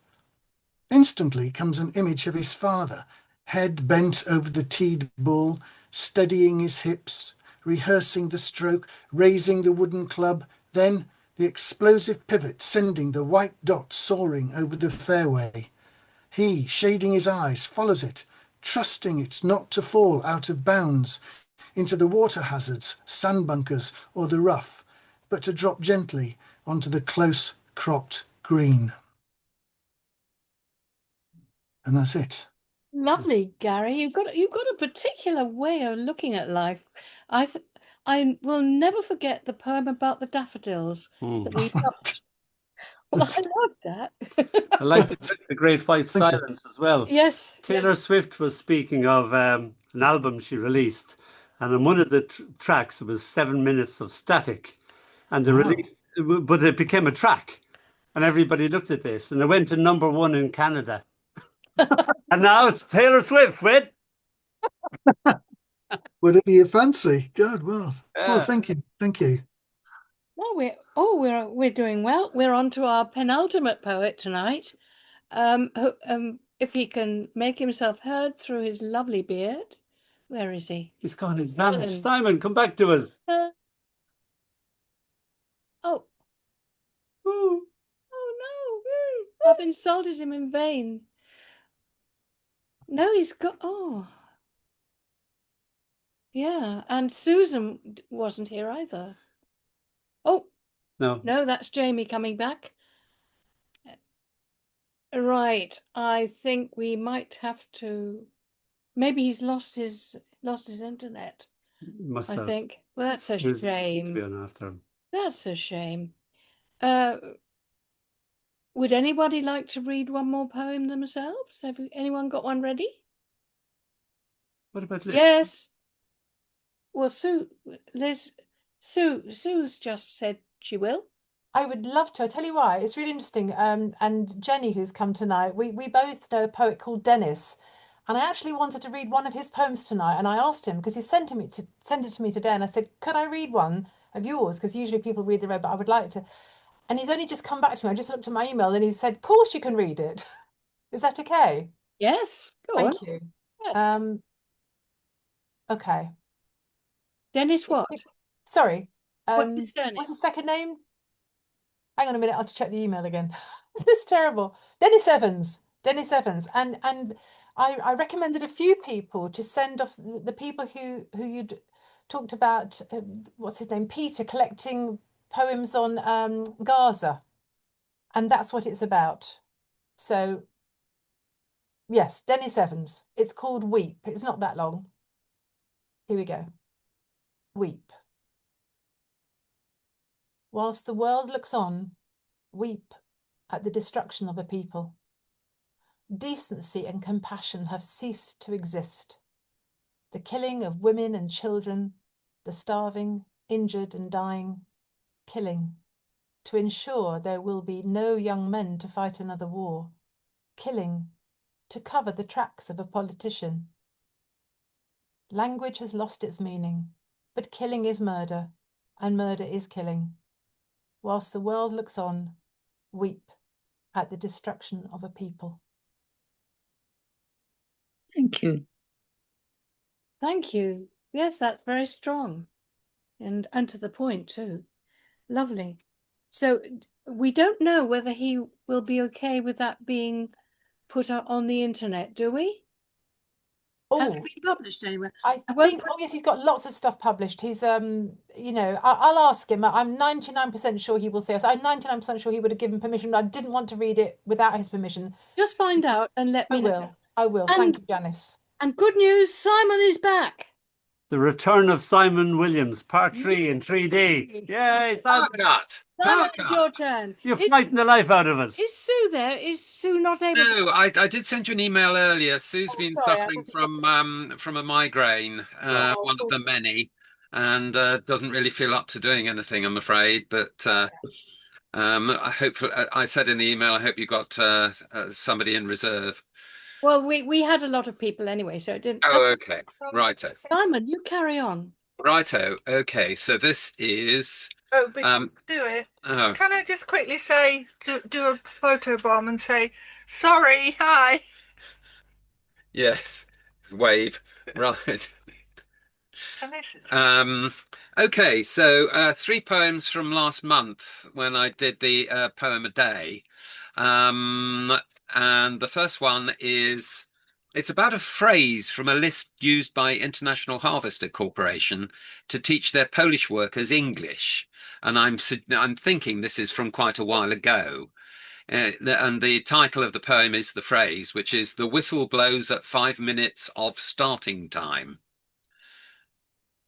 Instantly comes an image of his father, head bent over the teed ball, steadying his hips, rehearsing the stroke, raising the wooden club, then the explosive pivot sending the white dot soaring over the fairway. He, shading his eyes, follows it, trusting it not to fall out of bounds into the water hazards, sandbunkers, or the rough, but to drop gently onto the close-cropped green. And that's it. Lovely, Gary. You've got a particular way of looking at life. I will never forget the poem about the daffodils that we published. Well, I love that. I like the Great White Silence as well. Yes. Taylor Swift was speaking of an album she released, and on one of the tracks it was 7 minutes of static, and but it became a track, and everybody looked at this, and it went to #1 in Canada. And now it's Taylor Swift, wait. Would it be a fancy? God, well, Yeah. well, thank you. Well, we're doing well. We're on to our penultimate poet tonight. If he can make himself heard through his lovely beard. Where is he? He's gone. He's vanished. Simon, come back to us. Oh no! I've insulted him in vain. No, he's got. Oh, yeah, and Susan wasn't here either. Oh no, that's Jamie coming back. Right, I think we might have to. Maybe he's lost his internet. Must have. I think. Well, that's a shame. That's a shame. Would anybody like to read one more poem themselves? Have anyone got one ready? What about Liz? Yes. Well, Sue's just said she will. I would love to. I tell you why. It's really interesting. And Jenny, who's come tonight, we both know a poet called Dennis, and I actually wanted to read one of his poems tonight. And I asked him because he sent it to me today, and I said, "Could I read one of yours?" Because usually people read their own, but I would like to. And he's only just come back to me. I just looked at my email, and he said, "Of course you can read it." Is that okay? Yes. Thank you. Yes. Okay. Dennis, what? Sorry. What's his surname? What's his second name? Hang on a minute, I'll just check the email again. This is terrible. Dennis Evans. And I recommended a few people to send off the people who you'd talked about, what's his name? Peter, collecting poems on Gaza. And that's what it's about. So, yes, Dennis Evans. It's called Weep. It's not that long. Here we go. Weep. Whilst the world looks on, weep at the destruction of a people. Decency and compassion have ceased to exist. The killing of women and children, the starving, injured and dying, killing, to ensure there will be no young men to fight another war, killing, to cover the tracks of a politician. Language has lost its meaning, but killing is murder, and murder is killing. Whilst the world looks on, weep at the destruction of a people. Thank you. Thank you. Yes, that's very strong and to the point too. Lovely. So we don't know whether he will be okay with that being put out on the internet, do we? Has it been published anywhere? I think, oh yes, he's got lots of stuff published. He's, you know, I'll ask him. I'm 99% sure he will say yes. I'm 99% sure he would have given permission. I didn't want to read it without his permission. Just find out and let me know. I will. Thank you, Janice. And good news, Simon is back. The Return of Simon Williams, Part 3 in 3D. Yay, Simon! Simon, it's your turn. You're frightened the life out of us. Is Sue there? Is Sue not able to? No, I did send you an email earlier. Sue's been suffering from a migraine, one of the many, and doesn't really feel up to doing anything, I'm afraid. But I hope, I said in the email, I hope you got somebody in reserve. Well, we had a lot of people anyway, so it didn't. Oh, okay. Righto. Simon, you carry on. Righto. Okay, so this is. Oh, before do it. Oh. Can I just quickly say, do a photo bomb and say, sorry, hi. Yes. Wave. Right. And this is... Okay, so 3 poems from last month when I did the poem a day. And the first one is, it's about a phrase from a list used by International Harvester Corporation to teach their Polish workers English. And I'm thinking this is from quite a while ago. And the title of the poem is the phrase, which is, "The whistle blows at 5 minutes of starting time."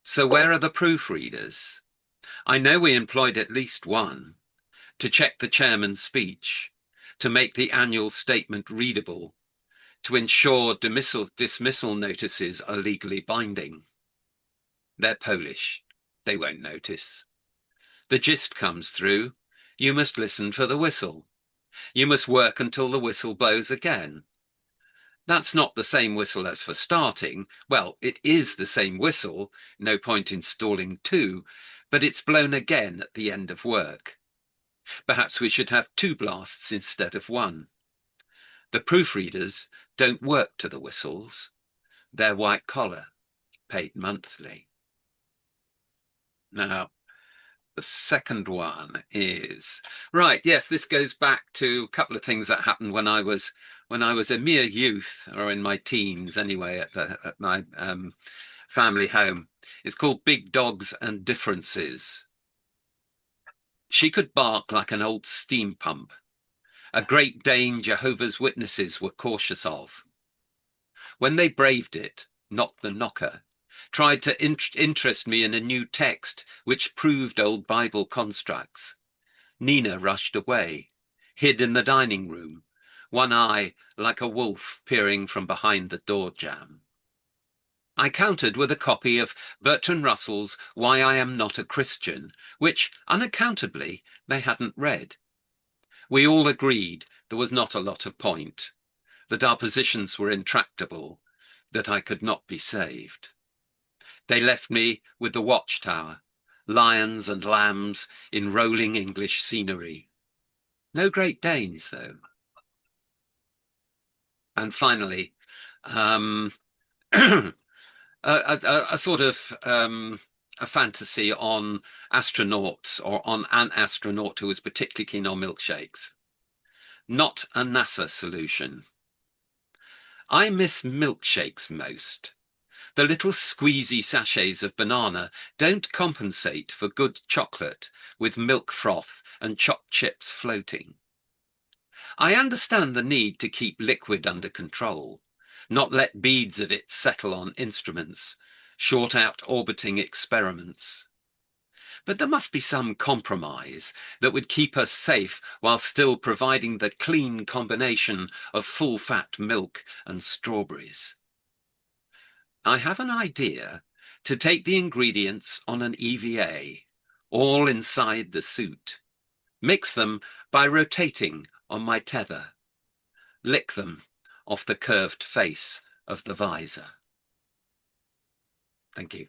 So where are the proofreaders? I know we employed at least one to check the chairman's speech, to make the annual statement readable, to ensure dismissal notices are legally binding. They're Polish. They won't notice. The gist comes through. You must listen for the whistle. You must work until the whistle blows again. That's not the same whistle as for starting. Well, it is the same whistle, no point in stalling two, but it's blown again at the end of work. Perhaps we should have 2 blasts instead of 1. The proofreaders don't work to the whistles. They're white collar, paid monthly. Now, the second one is, right, yes, this goes back to a couple of things that happened when I was a mere youth, or in my teens anyway, at my family home. It's called Big Dogs and Differences. She could bark like an old steam pump, a Great Dane Jehovah's Witnesses were cautious of. When they braved it, not the knocker, tried to interest me in a new text which proved old Bible constructs, Nina rushed away, hid in the dining room, one eye like a wolf peering from behind the door jamb. I countered with a copy of Bertrand Russell's Why I Am Not a Christian, which, unaccountably, they hadn't read. We all agreed there was not a lot of point, that our positions were intractable, that I could not be saved. They left me with the Watchtower, lions and lambs in rolling English scenery. No Great Danes, though. And finally, a sort of a fantasy on astronauts, or on an astronaut who was particularly keen on milkshakes. Not a NASA solution. I miss milkshakes most. The little squeezy sachets of banana don't compensate for good chocolate with milk froth and chopped chips floating. I understand the need to keep liquid under control, not let beads of it settle on instruments, short out orbiting experiments. But there must be some compromise that would keep us safe while still providing the clean combination of full-fat milk and strawberries. I have an idea to take the ingredients on an EVA, all inside the suit, mix them by rotating on my tether, lick them off the curved face of the visor. Thank you.